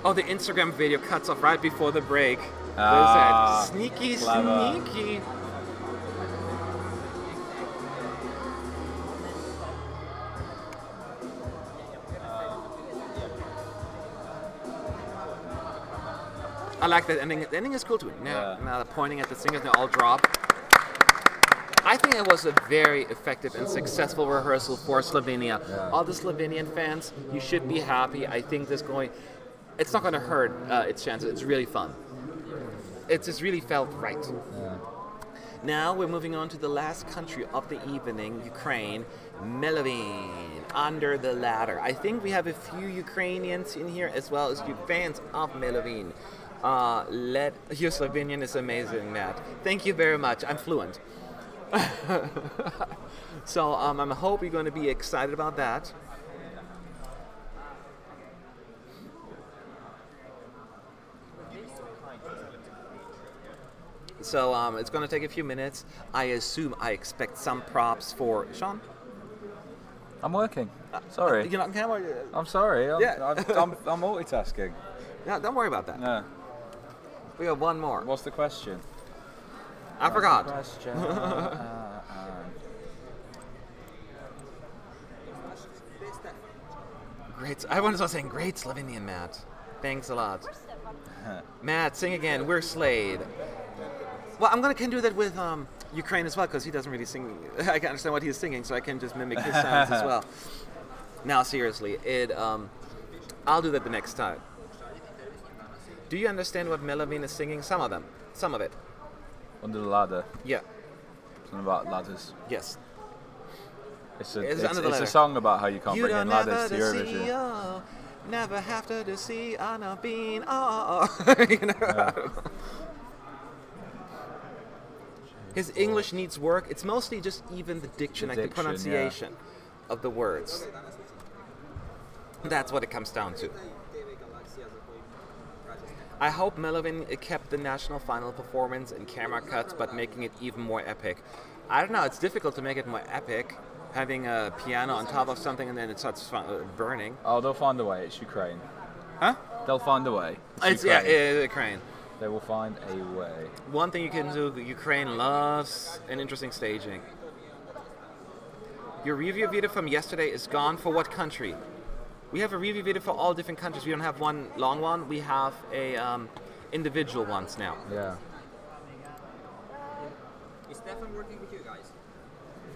Speaker 3: Oh, the Instagram video cuts off right before the break. What is that? Sneaky,
Speaker 1: clever.
Speaker 3: sneaky. I like that ending. The ending is cool too. Now they're pointing at the singers, they all drop. I think it was a very effective and successful rehearsal for Slovenia.
Speaker 1: Yeah.
Speaker 3: All the Slovenian fans, you should be happy. I think it's not going to hurt its chances. It's really fun. It just really felt right.
Speaker 1: Yeah.
Speaker 3: Now we're moving on to the last country of the evening, Ukraine, Melovin, under the ladder. I think we have a few Ukrainians in here as well as you fans of Melovin. Your Slovenian is amazing, Matt. Thank you very much. I'm fluent. So I hope you're going to be excited about that. So it's going to take a few minutes. I expect some props for Sean.
Speaker 1: I'm working. Sorry.
Speaker 3: You're not on camera.
Speaker 1: I'm sorry. I'm multitasking.
Speaker 3: No, don't worry about that.
Speaker 1: Yeah.
Speaker 3: We have one more.
Speaker 1: What's the question?
Speaker 3: I forgot.
Speaker 1: Question.
Speaker 3: Great. I want to start saying great Slovenian, Matt. Thanks a lot. Matt, sing again. We're Slade. Well, can do that with Ukraine as well because he doesn't really sing. I can understand what he's singing, so I can just mimic his sounds as well. Now, seriously, I'll do that the next time. Do you understand what Melovin is singing? Some of it.
Speaker 1: Under the ladder.
Speaker 3: Yeah.
Speaker 1: Something about ladders.
Speaker 3: Yes.
Speaker 1: It's
Speaker 3: Under the
Speaker 1: a
Speaker 3: ladder.
Speaker 1: song about how you can't
Speaker 3: You
Speaker 1: bring
Speaker 3: don't
Speaker 1: in ladders to
Speaker 3: never
Speaker 1: Eurovision.
Speaker 3: see, oh, never have to see on a bean. Oh. His English needs work. It's mostly just even the diction, like the
Speaker 1: diction,
Speaker 3: pronunciation of the words. That's what it comes down to. I hope Melovin kept the national final performance in camera cuts, but making it even more epic. I don't know, it's difficult to make it more epic, having a piano on top of something and then it starts burning.
Speaker 1: Oh, they'll find a way. It's Ukraine.
Speaker 3: Huh?
Speaker 1: They'll find a way.
Speaker 3: It's Ukraine.
Speaker 1: They will find a way.
Speaker 3: One thing you can do, Ukraine loves an interesting staging. Your review video from yesterday is gone. For what country? We have a review video for all different countries. We don't have one long one. We have a individual ones now.
Speaker 1: Yeah.
Speaker 5: Is Stefan working with you guys?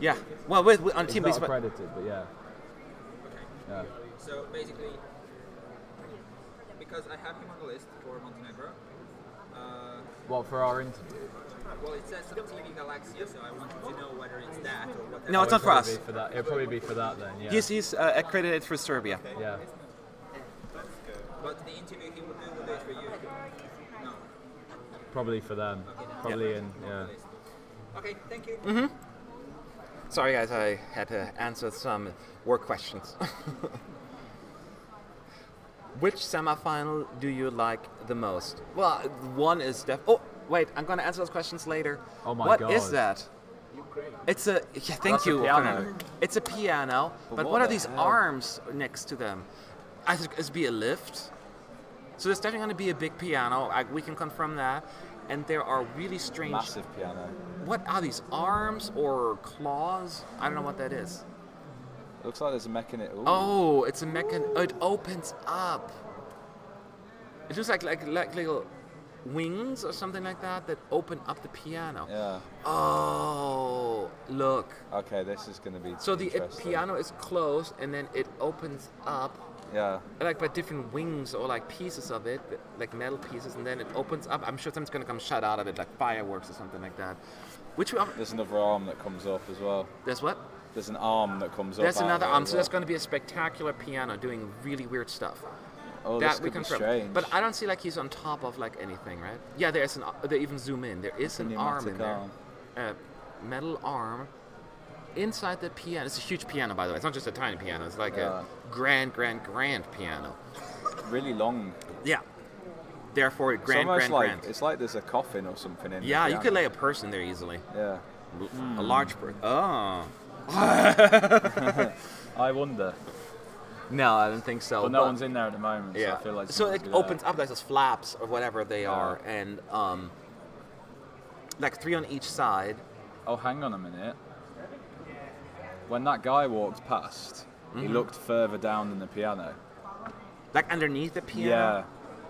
Speaker 3: Yeah. Well, with on
Speaker 1: He's
Speaker 3: team.
Speaker 1: not accredited, but yeah.
Speaker 5: Okay.
Speaker 1: Yeah.
Speaker 5: So basically, because I have him on the list for Montenegro.
Speaker 1: What, for our interview?
Speaker 5: Well, it says some TV Galaxia, so I wanted to know whether it's that or what.
Speaker 3: No, it's not for us.
Speaker 1: It'll probably be for that then, yeah.
Speaker 3: He's accredited for Serbia.
Speaker 1: Yeah.
Speaker 5: But the interview he would do it for you. No.
Speaker 1: Probably for them. Probably in, yeah.
Speaker 5: Okay, thank you.
Speaker 3: Sorry, guys, I had to answer some work questions. Which semi-final do you like the most? Well, one is Oh, wait, I'm going to answer those questions later.
Speaker 1: Oh my
Speaker 3: What
Speaker 1: God.
Speaker 3: is that? It's a... Yeah, thank
Speaker 1: That's a
Speaker 3: you.
Speaker 1: piano.
Speaker 3: It's a piano, but
Speaker 1: what
Speaker 3: what are
Speaker 1: the
Speaker 3: these
Speaker 1: hell?
Speaker 3: arms next to them? I think it's be a lift. So there's definitely going to be a big piano. We can confirm that. And there are really strange...
Speaker 1: Massive piano.
Speaker 3: What are these, arms or claws? I don't know what that is.
Speaker 1: Looks like there's a mechanism.
Speaker 3: Oh, it's a it opens up. It looks like little wings or something like that open up the piano.
Speaker 1: Yeah.
Speaker 3: Oh, look.
Speaker 1: Okay, this is going to be
Speaker 3: So the
Speaker 1: interesting.
Speaker 3: piano is closed and then it opens up
Speaker 1: Yeah.
Speaker 3: like by different wings or like pieces of it, like metal pieces, and then it opens up. I'm sure something's going to come shut out of it, like fireworks or something like that. Which
Speaker 1: There's another arm that comes up as well.
Speaker 3: there's what?
Speaker 1: There's an arm that comes up.
Speaker 3: There's
Speaker 1: out of
Speaker 3: another
Speaker 1: it
Speaker 3: arm.
Speaker 1: as
Speaker 3: So there's
Speaker 1: well.
Speaker 3: going to be a spectacular piano doing really weird stuff.
Speaker 1: Oh,
Speaker 3: That
Speaker 1: this
Speaker 3: we
Speaker 1: could be
Speaker 3: confirm.
Speaker 1: strange.
Speaker 3: But I don't see like he's on top of like anything, right? Yeah, there's they even zoom in. There is an arm in
Speaker 1: pneumatic
Speaker 3: there.
Speaker 1: arm.
Speaker 3: A metal arm inside the piano. It's a huge piano, by the way. It's not just a tiny piano. It's like a grand piano.
Speaker 1: Really long.
Speaker 3: Yeah. Therefore,
Speaker 1: It's almost
Speaker 3: grand.
Speaker 1: like it's like there's a coffin or something in.
Speaker 3: Yeah,
Speaker 1: the
Speaker 3: you
Speaker 1: piano.
Speaker 3: could lay a person there easily.
Speaker 1: Yeah.
Speaker 3: A large person. Oh.
Speaker 1: I wonder.
Speaker 3: No, I don't think so.
Speaker 1: But no one's in there at the moment. So
Speaker 3: Yeah.
Speaker 1: I feel like.
Speaker 3: So
Speaker 1: someone's
Speaker 3: it
Speaker 1: gonna be
Speaker 3: opens up like those flaps or whatever they are, and like 3 on each side.
Speaker 1: there. Oh, hang on a minute. When that guy walked past, he looked further down than the piano.
Speaker 3: Like underneath the piano.
Speaker 1: Yeah.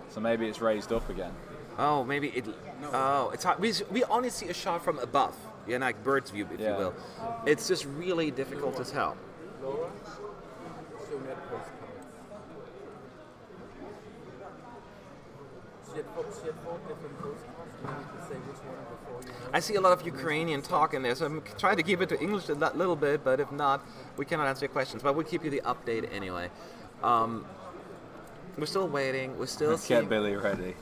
Speaker 1: So maybe it's raised up again.
Speaker 3: Oh, maybe it. Oh, it's hard. We only see a shot from above, yeah, like bird's view, if you
Speaker 1: Yeah.
Speaker 3: will. It's just really difficult to tell. I see a lot of Ukrainian talk in there, so I'm trying to keep it to English a little bit, but if not, we cannot answer your questions. But we'll keep you the update anyway. We're still waiting. We're still
Speaker 1: Let's
Speaker 3: seeing...
Speaker 1: get Billy ready.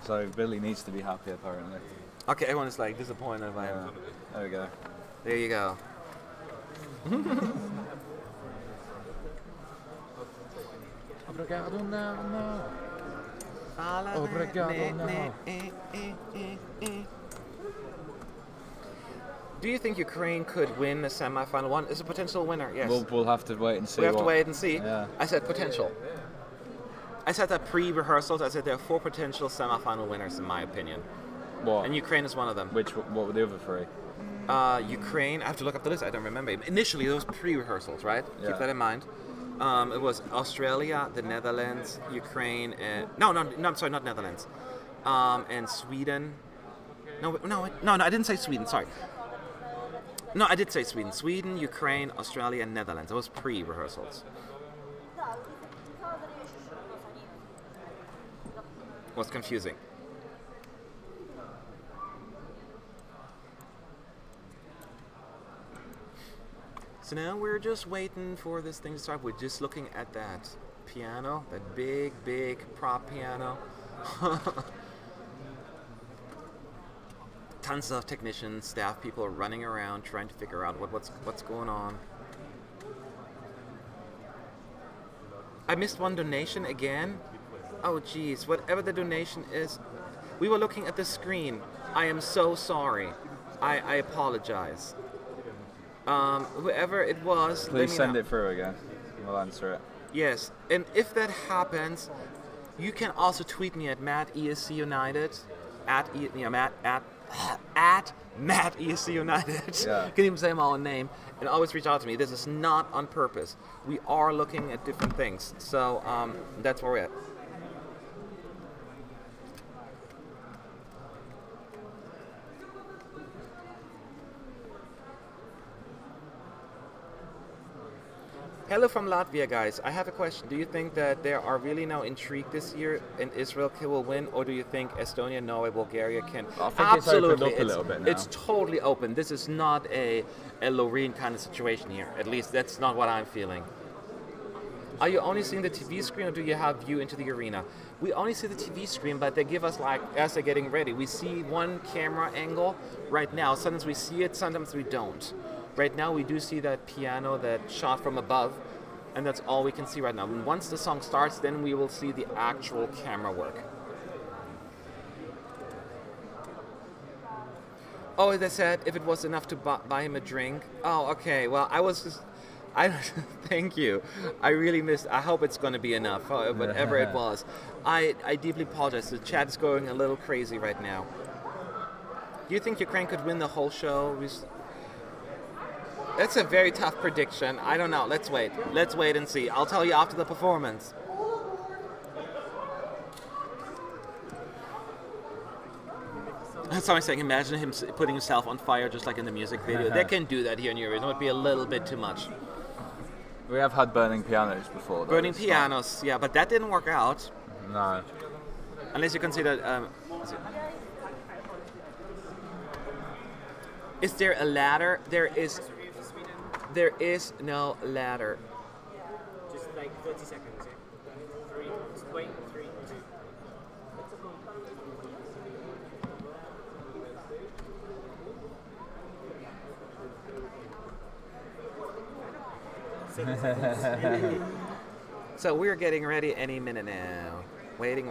Speaker 1: So Billy needs to be happy apparently.
Speaker 3: Okay, everyone is like disappointed by him.
Speaker 1: Yeah. There we go.
Speaker 3: There you go.
Speaker 1: Obrigado, no.
Speaker 3: Do you think Ukraine could win the semifinal? One is a potential winner. Yes.
Speaker 1: We'll have to wait and see.
Speaker 3: We have to wait and see.
Speaker 1: Yeah.
Speaker 3: I said potential. I said that pre-rehearsals. I said there are 4 potential semifinal winners in my opinion,
Speaker 1: What?
Speaker 3: and Ukraine is one of them.
Speaker 1: What were the other 3?
Speaker 3: Ukraine. I have to look up the list. I don't remember. Initially, those pre-rehearsals, right?
Speaker 1: Yeah.
Speaker 3: Keep that in mind. It was Australia, the Netherlands, Ukraine, and no, I'm sorry, not Netherlands, and Sweden. No, I didn't say Sweden. Sorry. No, I did say Sweden. Sweden, Ukraine, Australia, and Netherlands. Those pre-rehearsals. Was confusing. So now we're just waiting for this thing to start. We're just looking at that piano, that big prop piano. tons of technicians, staff people are running around trying to figure out what's going on. I missed one donation again. Oh geez, whatever the donation is. We were looking at the screen. I am so sorry. I apologize. Whoever it was,
Speaker 1: Please send it through again. We'll answer it.
Speaker 3: Yes, and if that happens, you can also tweet me at MattESCUnited, at MattESCUnited.
Speaker 1: Yeah.
Speaker 3: Can't even say my own name, and always reach out to me. This is not on purpose. We are looking at different things, so that's where we're at. Hello from Latvia, guys. I have a question. Do you think that there are really no intrigue this year and Israel will win, or do you think Estonia, Norway, Bulgaria can?
Speaker 1: I think it's opened up a little bit now.
Speaker 3: It's totally open. This is not a Loreen kind of situation here. At least that's not what I'm feeling. Are you only seeing the TV screen, or do you have view into the arena? We only see the TV screen, but they give us, like, as they're getting ready, we see one camera angle right now. Sometimes we see it, sometimes we don't. Right now we do see that piano, that shot from above, and that's all we can see right now. And once the song starts, then we will see the actual camera work. Oh, they said if it was enough to buy him a drink. Oh, okay. Well, thank you. I really missed. I hope it's going to be enough, whatever it was. I deeply apologize. The chat is going a little crazy right now. Do you think Ukraine could win the whole show? That's a very tough prediction. I don't know. Let's wait. Let's wait and see. I'll tell you after the performance. Someone's saying, imagine him putting himself on fire just like in the music video. They can do that here in Eurovision. It would be a little bit too much.
Speaker 1: We have had burning pianos before, though.
Speaker 3: Burning pianos, yeah, but that didn't work out.
Speaker 1: No.
Speaker 3: Unless you consider... is there a ladder? There is no ladder.
Speaker 5: Just like 30 seconds, yeah? 3, just wait, 3, 2.
Speaker 3: So we're getting ready any minute now. Waiting.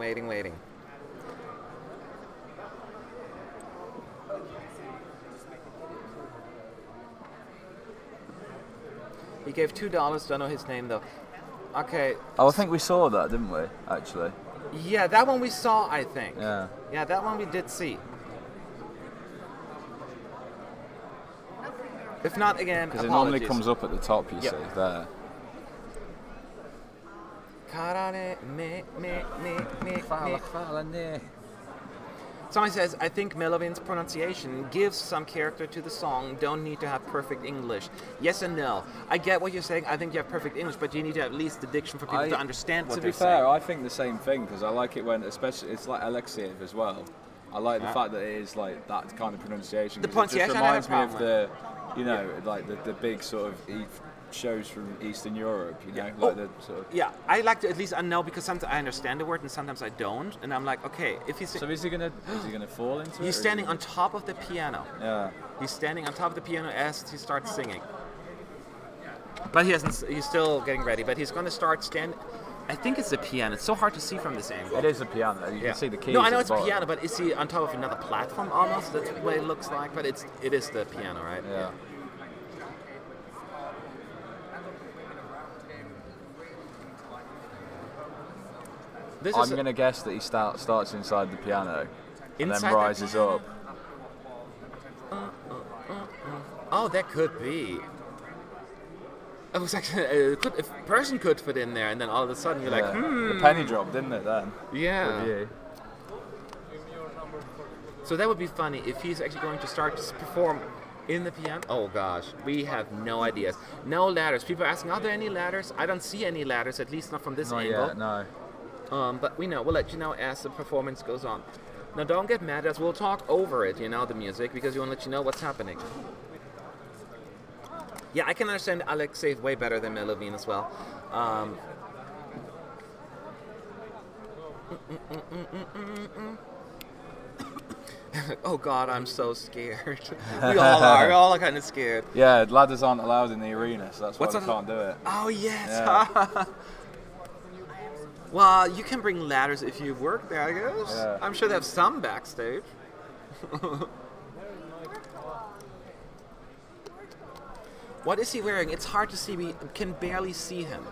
Speaker 3: He gave $2. Don't know his name though. Okay.
Speaker 1: Oh, I think we saw that, didn't we? Actually.
Speaker 3: Yeah, that one we saw, I think.
Speaker 1: Yeah.
Speaker 3: Yeah, that one we did see. If not, again,
Speaker 1: because it
Speaker 3: apologies.
Speaker 1: normally comes up at the top. You see there.
Speaker 3: Someone says, I think Melovin's pronunciation gives some character to the song, don't need to have perfect English. Yes and no. I get what you're saying, I think you have perfect English, but you need to have at least the diction for people to understand what they're saying.
Speaker 1: To be fair, I think the same thing, because I like it when, especially, it's like Alexiev as well. I like the fact that it is like that kind of pronunciation.
Speaker 3: The pronunciation,
Speaker 1: it just reminds me of the, you know, like the big sort of shows from Eastern Europe, you know, like the sort of...
Speaker 3: Yeah, I like to at least know, because sometimes I understand the word and sometimes I don't, and I'm like, okay, if he's...
Speaker 1: So is he gonna fall into it?
Speaker 3: He's standing on top of the piano.
Speaker 1: Yeah.
Speaker 3: He's standing on top of the piano as he starts singing. But he hasn't. He's still getting ready. But he's going to start standing. I think it's the piano. It's so hard to see from this angle.
Speaker 1: It is a piano. You can see the keys.
Speaker 3: No, I know it's a
Speaker 1: bottom.
Speaker 3: piano, but is he on top of another platform almost? That's the way it looks like. But it is the piano, right?
Speaker 1: Yeah. I'm going to guess that he starts inside the piano and then rises up.
Speaker 3: Oh, that could be. It was actually a person could fit in there, and then all of a sudden you're like,
Speaker 1: The penny dropped, didn't it? Then.
Speaker 3: Yeah. So that would be funny if he's actually going to start to perform in the piano. Oh gosh, we have no ideas. No ladders. People are asking, are there any ladders? I don't see any ladders, at least not from this angle.
Speaker 1: Yet, no.
Speaker 3: But we'll let you know as the performance goes on. Now don't get mad at us, we'll talk over it, the music, because we want to let you know what's happening. Yeah, I can understand Alexei way better than Melovin as well. Oh God, I'm so scared. We all are. We all are kind of scared.
Speaker 1: Yeah, ladders aren't allowed in the arena, so that's why
Speaker 3: What's
Speaker 1: they
Speaker 3: that?
Speaker 1: can't do it.
Speaker 3: Oh yes.
Speaker 1: Yeah.
Speaker 3: Well, you can bring ladders if you work there, I guess.
Speaker 1: Yeah.
Speaker 3: I'm sure they have some backstage. What is he wearing? It's hard to see. We can barely see him.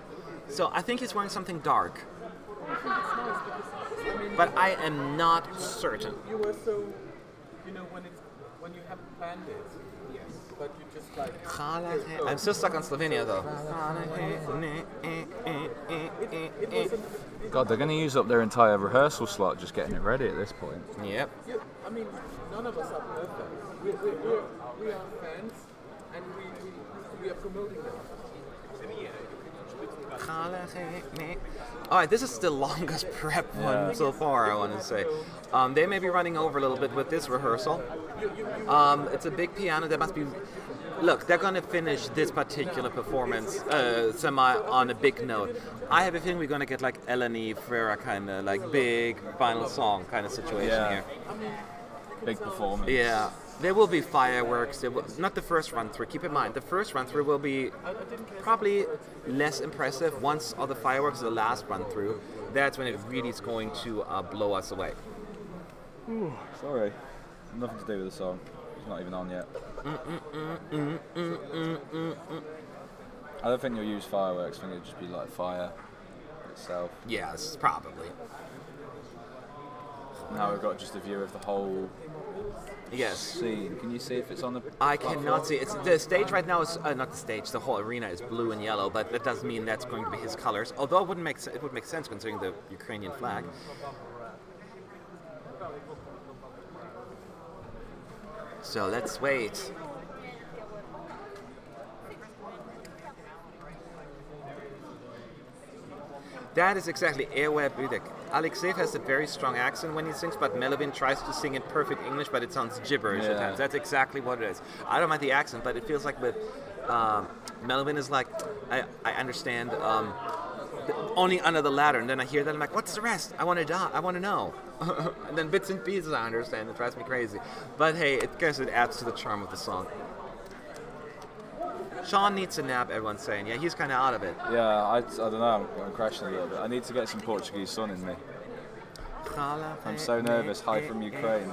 Speaker 3: So I think he's wearing something dark. But I am not certain.
Speaker 6: You were so, when you haven't planned it, yes, but you just like.
Speaker 3: I'm still stuck on Slovenia though.
Speaker 1: God, they're going to use up their entire rehearsal slot just getting it ready at this point.
Speaker 3: Yep.
Speaker 6: I mean, none of us are perfect. We are fans, and we are promoting them.
Speaker 3: Alright, this is the longest prep one so far, I want to say. They may be running over a little bit with this rehearsal. It's a big piano. There must be... Look, they're going to finish this particular performance semi on a big note. I have a feeling we're going to get like Eleni Ferreira kind of like big final song kind of situation here.
Speaker 1: Big performance.
Speaker 3: Yeah. There will be fireworks. There will, not the first run through. Keep in mind, the first run through will be probably less impressive. Once all the fireworks, the last run through, that's when it really is going to blow us away.
Speaker 1: Ooh, sorry, nothing to do with the song. It's not even on yet. I don't think you'll use fireworks. I think it'll just be like fire itself.
Speaker 3: Yes, probably.
Speaker 1: Now we've got just a view of the whole scene. Can you see if it's on the
Speaker 3: I cannot see. It's the stage right now is not the stage. The whole arena is blue and yellow, but that doesn't mean that's going to be his colors. Although it would make sense considering the Ukrainian flag. So let's wait. That is exactly Airweb Budek. Alexeyev has a very strong accent when he sings, but Melovin tries to sing in perfect English, but it sounds gibberish at times. That's exactly what it is. I don't mind the accent, but it feels like with Melovin is like, I understand only under the ladder, and then I hear that, I'm like, what's the rest? I want to die. I want to know. And then bits and pieces I understand. It drives me crazy. But hey, I guess it adds to the charm of the song. Sean needs a nap, everyone's saying. Yeah, he's kind of out of it.
Speaker 1: Yeah, I don't know, I'm crashing a little bit. I need to get some Portuguese sun in me. I'm so nervous, hi from Ukraine.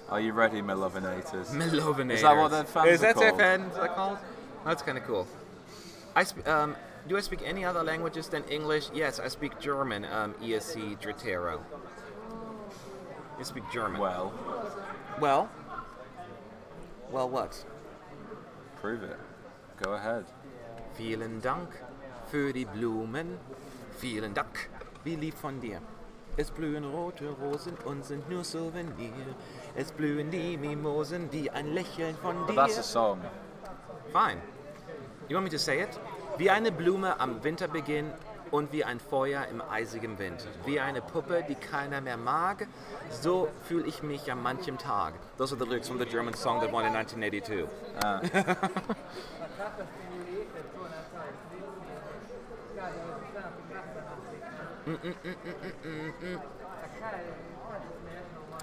Speaker 1: Are you ready, Melovinators?
Speaker 3: Melovinators.
Speaker 1: Is that what their fans
Speaker 3: Is that
Speaker 1: are
Speaker 3: their
Speaker 1: called?
Speaker 3: fans are called? That's kind of cool. Do I speak any other languages than English? Yes, I speak German, ESC Dritero. I speak German.
Speaker 1: Well,
Speaker 3: Well, what?
Speaker 1: prove it. Go ahead.
Speaker 3: Vielen Dank für die Blumen. Vielen Dank, wie lieb von dir. Es blühen rote Rosen und sind nur Souvenir. Es blühen die Mimosen wie ein Lächeln von
Speaker 1: But
Speaker 3: dir.
Speaker 1: that's a song.
Speaker 3: Fine. You want me to say it? Wie eine Blume am Winterbeginn und wie ein Feuer im eisigen Wind. Wie eine Puppe, die keiner mehr mag, so fühle ich mich an manchem Tag. Those are the lyrics from the German song that won in 1982.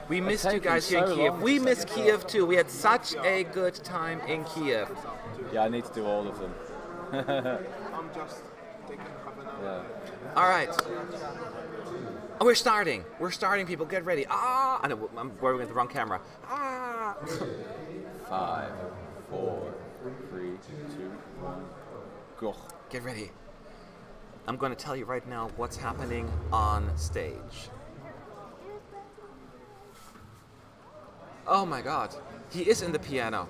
Speaker 3: We missed you
Speaker 1: taking
Speaker 3: guys here in
Speaker 1: so
Speaker 3: Kiev.
Speaker 1: long
Speaker 3: We
Speaker 1: to
Speaker 3: miss
Speaker 1: set
Speaker 3: Kiev too. We had such a good time in Kiev.
Speaker 1: Yeah, I need to do all of them.
Speaker 6: I'm just taking half an hour.
Speaker 1: Yeah.
Speaker 3: All right. Oh, we're starting. We're starting, people. Get ready. Ah! I know, I'm working with the wrong camera. Ah!
Speaker 1: 5, 4, 3, 2, 1, go.
Speaker 3: Get ready. I'm going to tell you right now what's happening on stage. Oh my God. He is in the piano.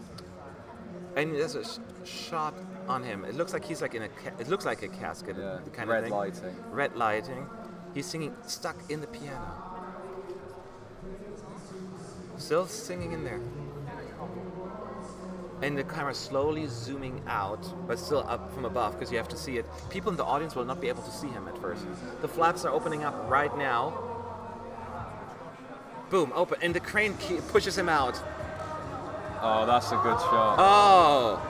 Speaker 3: And there's a shot on him. It looks like he's like in a. It looks like a casket,
Speaker 1: Yeah,
Speaker 3: kind
Speaker 1: red
Speaker 3: of thing.
Speaker 1: lighting.
Speaker 3: Red lighting. He's singing, stuck in the piano. Still singing in there. And the camera slowly zooming out, but still up from above because you have to see it. People in the audience will not be able to see him at first. The flaps are opening up right now. Boom, open, and the crane pushes him out.
Speaker 1: Oh, that's a good shot.
Speaker 3: Oh.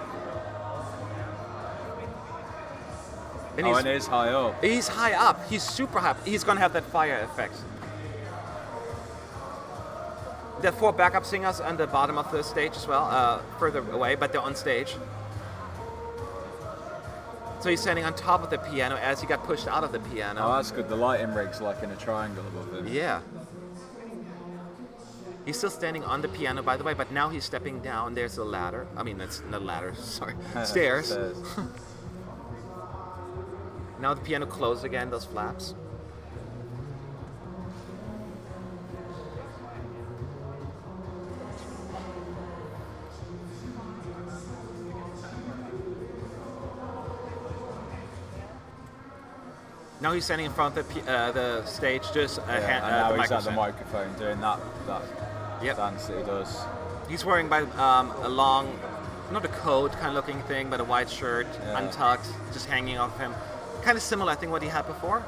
Speaker 3: And
Speaker 1: And it is high up.
Speaker 3: he's high up. He's super high up. He's gonna have that fire effect. There are 4 backup singers on the bottom of the stage as well, further away, but they're on stage. So he's standing on top of the piano as he got pushed out of the piano.
Speaker 1: Oh, that's good. The lighting rig's like in a triangle above him.
Speaker 3: Yeah. He's still standing on the piano, by the way, but now he's stepping down. There's a ladder. I mean, that's not a ladder, sorry. Stairs. Now the piano closed again, those flaps. Now he's standing in front of the stage, just
Speaker 1: And now
Speaker 3: the
Speaker 1: he's at the
Speaker 3: microphone.
Speaker 1: microphone doing that
Speaker 3: Yep.
Speaker 1: dance that he does.
Speaker 3: He's wearing a long, not a coat kind of looking thing, but a white shirt,
Speaker 1: Yeah.
Speaker 3: untucked, just hanging off him. Kind of similar, I think, what he had before.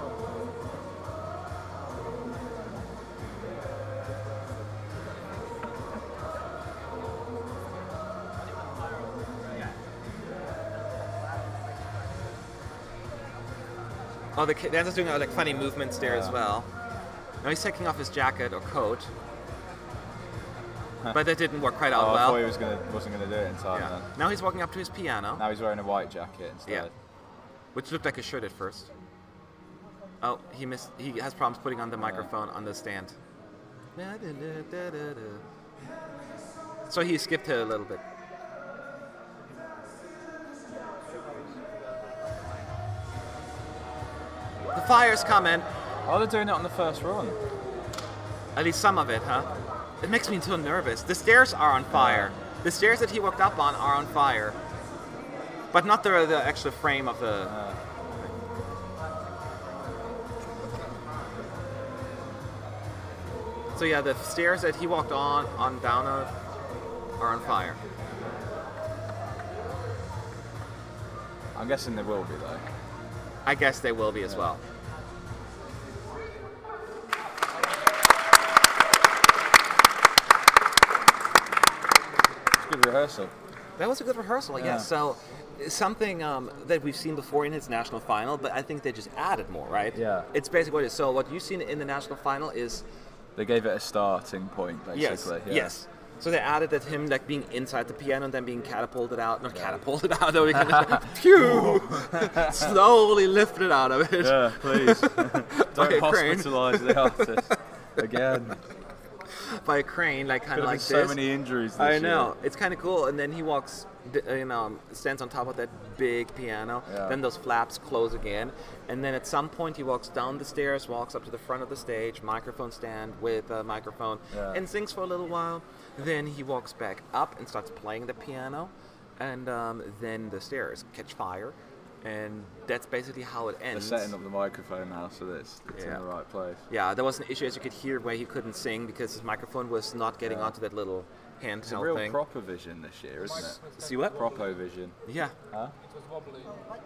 Speaker 3: Oh, the dancer's doing like funny movements there as well. Now he's taking off his jacket or coat. But that didn't work quite out
Speaker 1: I
Speaker 3: well.
Speaker 1: thought he wasn't gonna do it in time
Speaker 3: Yeah.
Speaker 1: then.
Speaker 3: Now he's walking up to his piano,
Speaker 1: Now he's wearing a white jacket instead.
Speaker 3: Yeah. which looked like a shirt at first. Oh, he missed. He has problems putting on the microphone on the stand. So he skipped it a little bit. The fire's coming.
Speaker 1: Oh, they're doing it on the first run.
Speaker 3: At least some of it, huh? It makes me so nervous. The stairs are on fire. The stairs that he walked up on are on fire. But not the actual frame of the... So yeah, the stairs that he walked on down of, are on fire.
Speaker 1: I'm guessing they will be though.
Speaker 3: I guess they will be as well.
Speaker 1: Good rehearsal.
Speaker 3: That was a good rehearsal, I guess. So something that we've seen before in his national final, but I think they just added more, right?
Speaker 1: Yeah.
Speaker 3: It's basically what it is. So what you've seen in the national final is
Speaker 1: They gave it a starting point, basically.
Speaker 3: yes. So they added that him like being inside the piano and then being catapulted out, not catapulted out, though, phew, slowly lifted out of it.
Speaker 1: Yeah, please. Don't
Speaker 3: a crane.
Speaker 1: hospitalise the artist again.
Speaker 3: By a crane, like kind
Speaker 1: Could
Speaker 3: of
Speaker 1: have
Speaker 3: like
Speaker 1: been
Speaker 3: this.
Speaker 1: so many injuries this
Speaker 3: I
Speaker 1: year.
Speaker 3: know. It's kind of cool. And then he walks, stands on top of that big piano.
Speaker 1: Yeah.
Speaker 3: Then those flaps close again. And then at some point he walks down the stairs, walks up to the front of the stage, microphone stand with a microphone,
Speaker 1: Yeah.
Speaker 3: and sings for a little while. Then he walks back up and starts playing the piano. And then the stairs catch fire. And that's basically how it
Speaker 1: They're
Speaker 3: ends.
Speaker 1: setting up the microphone now so that it's in
Speaker 3: Yeah.
Speaker 1: the right place.
Speaker 3: Yeah, there was an issue, as you could hear, where he couldn't sing because his microphone was not getting onto that little handheld
Speaker 1: It's a real
Speaker 3: thing.
Speaker 1: proper vision this year, isn't it?
Speaker 3: See what?
Speaker 1: Proper vision.
Speaker 3: Yeah,
Speaker 1: Huh?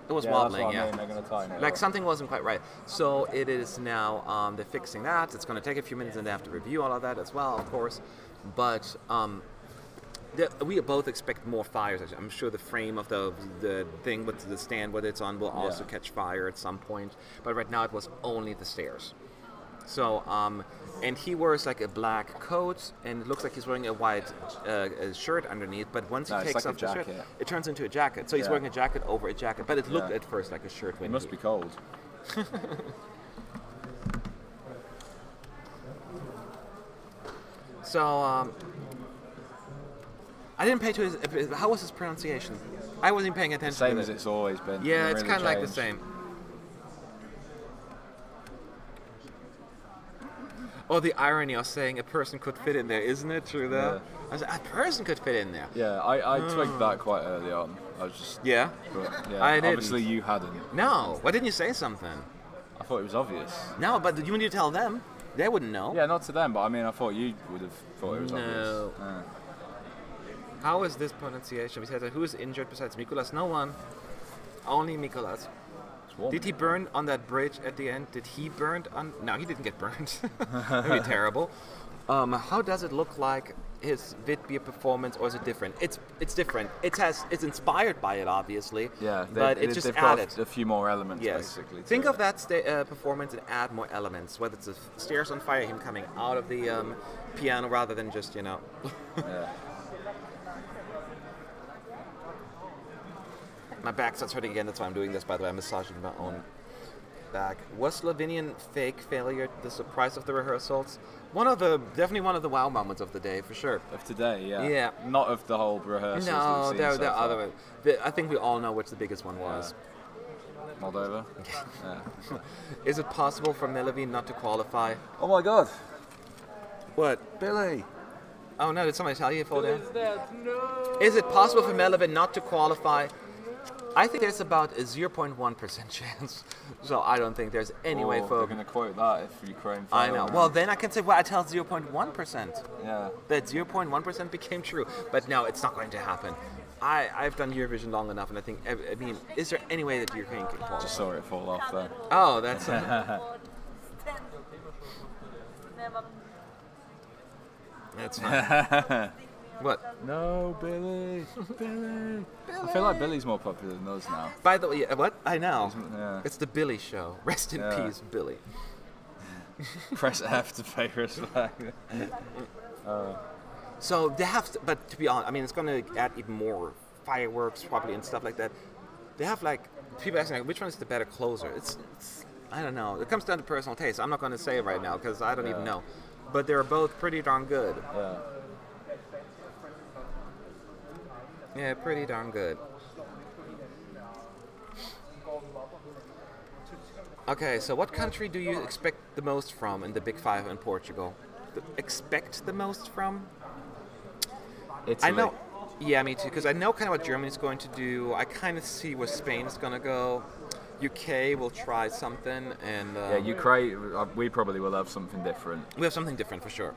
Speaker 3: it was
Speaker 1: Yeah,
Speaker 3: wobbling.
Speaker 1: that's what I
Speaker 3: Yeah,
Speaker 1: mean. They're going to tighten it
Speaker 3: like
Speaker 1: up.
Speaker 3: something wasn't quite right. So it is now. They're fixing that. It's going to take a few minutes, and they have to review all of that as well, of course. But we both expect more fires. I'm sure the frame of the thing with the stand, whether it's on, will also catch fire at some point. But right now it was only the stairs. So, and he wears like a black coat, and it looks like he's wearing a white shirt underneath. But once he
Speaker 1: No, it's
Speaker 3: takes
Speaker 1: like
Speaker 3: off
Speaker 1: a
Speaker 3: the shirt,
Speaker 1: jacket.
Speaker 3: it turns into a jacket. So he's
Speaker 1: Yeah.
Speaker 3: wearing a jacket over a jacket. But it looked
Speaker 1: Yeah.
Speaker 3: at first like a shirt. When
Speaker 1: It must be cold.
Speaker 3: So, I didn't pay to his. How was his pronunciation? I wasn't paying attention.
Speaker 1: Same
Speaker 3: to
Speaker 1: as
Speaker 3: it.
Speaker 1: it's always been.
Speaker 3: Yeah,
Speaker 1: It
Speaker 3: it's
Speaker 1: really
Speaker 3: kind of like the
Speaker 1: changed.
Speaker 3: same. Oh, the irony of saying a person could fit in there, isn't it true though? I was like, a person could fit in there.
Speaker 1: Yeah, I twigged that quite early on. I was just.
Speaker 3: Yeah?
Speaker 1: But, yeah,
Speaker 3: I didn't.
Speaker 1: obviously you hadn't.
Speaker 3: No, why didn't you say something?
Speaker 1: I thought it was obvious.
Speaker 3: No, but you need to tell them. They wouldn't know.
Speaker 1: Yeah, not to them, but I mean, I thought you would have thought it was
Speaker 3: No.
Speaker 1: obvious. Yeah.
Speaker 3: How is this pronunciation? We said that who is injured besides Mikolas? No one. Only Mikolas.
Speaker 1: It's warm.
Speaker 3: Did he burn on that bridge at the end? Did he burn on? No, he didn't get burned. That'd be terrible. How does it look like his Vidbeer performance, or is it different? It's different. It's inspired by it, obviously.
Speaker 1: Yeah,
Speaker 3: but it's just
Speaker 1: they've
Speaker 3: added.
Speaker 1: got a few more elements,
Speaker 3: Yes.
Speaker 1: basically. to
Speaker 3: Think
Speaker 1: it.
Speaker 3: of that performance and add more elements. Whether it's the stairs on fire, him coming out of the piano, rather than just
Speaker 1: Yeah.
Speaker 3: My back starts hurting again. That's why I'm doing this. By the way, I'm massaging my own back. Was Slovenian fake failure the surprise of the rehearsals? Definitely one of the wow moments of the day, for sure.
Speaker 1: Of today, yeah.
Speaker 3: Yeah.
Speaker 1: Not of the whole rehearsals. that
Speaker 3: No,
Speaker 1: we've seen
Speaker 3: there
Speaker 1: so
Speaker 3: are
Speaker 1: far.
Speaker 3: other. I think we all know which the biggest one was.
Speaker 1: Moldova. Yeah.
Speaker 3: Is it possible for Melovin not to qualify?
Speaker 1: Oh my God,
Speaker 3: What?
Speaker 1: Billy!
Speaker 3: Oh no, did somebody tell you to fall down?
Speaker 6: Is that no?
Speaker 3: Is it possible for Melovin not to qualify? I think there's about a 0.1% chance. So I don't think there's any way
Speaker 1: They're
Speaker 3: for.
Speaker 1: going to quote that if Ukraine.
Speaker 3: I
Speaker 1: fail.
Speaker 3: know. Well, then I can say, well, I tell 0.1%.
Speaker 1: Yeah.
Speaker 3: That 0.1% became true. But no, it's not going to happen. I've done Eurovision long enough, and I think, I mean, is there any way that Ukraine can qualify?
Speaker 1: Just saw it fall off there.
Speaker 3: Oh, that's. That's fine. What?
Speaker 1: No, Billy. Billy. I feel like Billy's more popular than us now.
Speaker 3: By the way, what? I know.
Speaker 1: Yeah.
Speaker 3: It's the Billy Show. Rest in
Speaker 1: Yeah.
Speaker 3: peace, Billy.
Speaker 1: Press F to pay respect.
Speaker 3: So they have to, but to be honest, I mean, it's going to add even more fireworks probably and stuff like that. They have like, people asking like, which one is the better closer? It's I don't know. It comes down to personal taste. I'm not going to say it right now because I don't even know. But they're both pretty darn good.
Speaker 1: Yeah.
Speaker 3: Yeah, pretty darn good. Okay, so what country do you expect the most from in the Big Five in Portugal? Expect the most from?
Speaker 1: Italy.
Speaker 3: I know. Yeah, me too. Because I know kind of what Germany's going to do. I kind of see where Spain is going to go. UK will try something, and
Speaker 1: Yeah, Ukraine. We probably will have something different.
Speaker 3: we have something different for sure.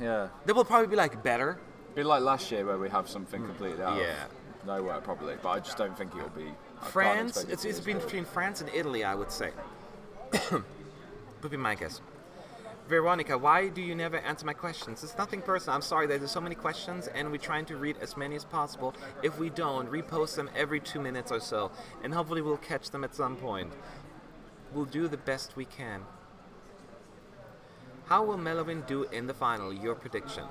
Speaker 1: Yeah.
Speaker 3: They will probably be like better.
Speaker 1: Be like last year where we have something completely out
Speaker 3: Yeah.
Speaker 1: of nowhere, probably. But I just don't think it'll be. I can't
Speaker 3: France.
Speaker 1: expect it
Speaker 3: It's
Speaker 1: to be as
Speaker 3: been
Speaker 1: good.
Speaker 3: between France and Italy, I would say. Would be my guess. Veronica, why do you never answer my questions? It's nothing personal. I'm sorry, there's so many questions, and we're trying to read as many as possible. If we don't, repost them every 2 minutes or so, and hopefully we'll catch them at some point. We'll do the best we can. How will Melovin do in the final? Your prediction?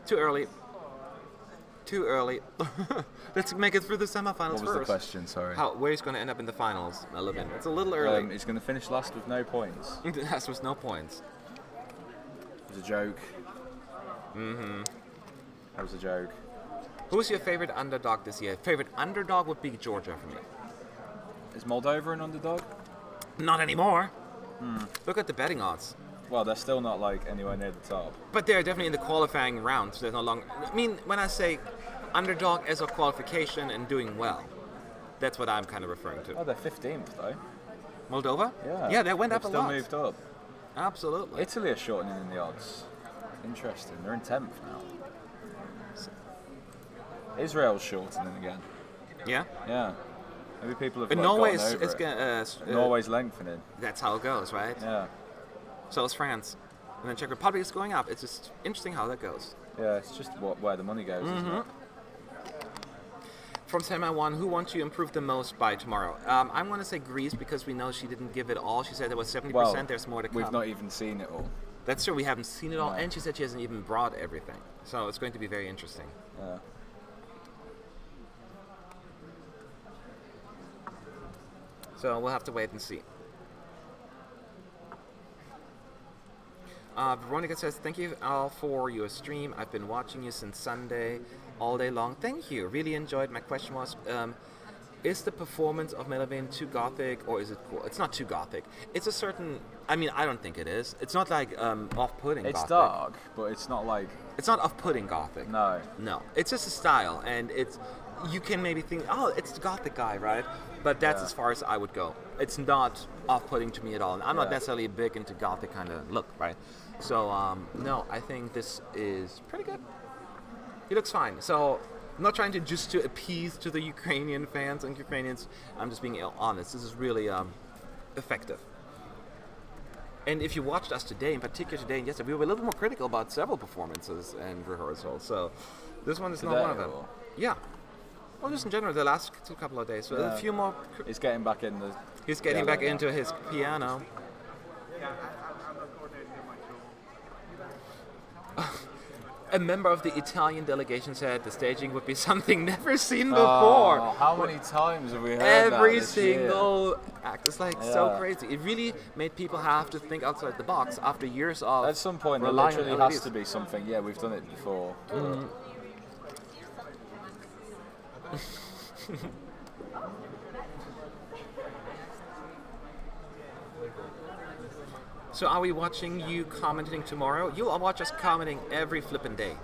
Speaker 3: Too early. Too early. Let's make it through the semifinals
Speaker 1: What was
Speaker 3: first.
Speaker 1: the question? Sorry.
Speaker 3: Where he's going to end up in the finals, Melovin? It's a little early.
Speaker 1: He's going to finish last with no points.
Speaker 3: That's with no points.
Speaker 1: It was a joke. That was a joke.
Speaker 3: Who's your favorite underdog this year? Favorite underdog would be Georgia for me.
Speaker 1: Is Moldova an underdog?
Speaker 3: Not anymore. Look at the betting odds.
Speaker 1: Well, they're still not like anywhere near the top.
Speaker 3: But they're definitely in the qualifying round, so there's no longer. I mean, when I say underdog as a qualification and doing well, that's what I'm kind of referring to.
Speaker 1: Oh, they're 15th though.
Speaker 3: Moldova?
Speaker 1: Yeah.
Speaker 3: Yeah, they went
Speaker 1: They've
Speaker 3: up a
Speaker 1: still
Speaker 3: lot.
Speaker 1: moved up.
Speaker 3: Absolutely.
Speaker 1: Italy are shortening in the odds. Interesting. They're in 10th now. Israel's shortening again.
Speaker 3: Yeah.
Speaker 1: Yeah. Maybe people have
Speaker 3: But
Speaker 1: like,
Speaker 3: Norway
Speaker 1: gotten over
Speaker 3: is
Speaker 1: it.
Speaker 3: gonna.
Speaker 1: Norway's lengthening.
Speaker 3: That's how it goes, right?
Speaker 1: Yeah.
Speaker 3: So is France. And then Czech Republic is going up. It's just interesting how that goes.
Speaker 1: Yeah, it's just where the money goes, isn't it?
Speaker 3: From Semi 1, who wants to improve the most by tomorrow? I'm going to say Greece because we know she didn't give it all. She said there was 70%.
Speaker 1: Well,
Speaker 3: There's more to come.
Speaker 1: We've not even seen it all.
Speaker 3: That's true. We haven't seen it all.
Speaker 1: No.
Speaker 3: And she said she hasn't even brought everything. So it's going to be very interesting.
Speaker 1: Yeah.
Speaker 3: So we'll have to wait and see. Veronica says, thank you all for your stream. I've been watching you since Sunday all day long. Thank you. Really enjoyed. My question was, is the performance of Melovin too gothic or is it cool? It's not too gothic. It's a certain, I mean, I don't think it is. It's not like off-putting
Speaker 1: It's
Speaker 3: gothic.
Speaker 1: dark, but it's not like.
Speaker 3: It's not off-putting gothic.
Speaker 1: No.
Speaker 3: No. It's just a style and it's, you can maybe think, oh, it's the gothic guy, right? But that's as far as I would go. It's not off-putting to me at all. And I'm not necessarily big into gothic kind of look, right? So, no, I think this is pretty good. He looks fine. So, I'm not trying to just to appease to the Ukrainian fans and Ukrainians. I'm just being honest. This is really effective. And if you watched us today, in particular today and yesterday, we were a little bit more critical about several performances and rehearsals. So this one is not one of them.
Speaker 1: Or-
Speaker 3: Yeah. Well, just in general, the last couple of days. So a few more.
Speaker 1: He's getting back in the.
Speaker 3: He's getting back into his piano. A member of the Italian delegation said the staging would be something never seen before.
Speaker 1: Oh, how many times have we heard
Speaker 3: Every
Speaker 1: that this year?
Speaker 3: single act. It's like so
Speaker 1: Yeah.
Speaker 3: crazy. It really made people have to think outside the box after years of.
Speaker 1: At some point, there
Speaker 3: relying
Speaker 1: literally
Speaker 3: on
Speaker 1: has
Speaker 3: LEDs.
Speaker 1: to be something. Yeah, we've done it before.
Speaker 3: So are we watching you commenting tomorrow? You'll watch us commenting every flippin' day.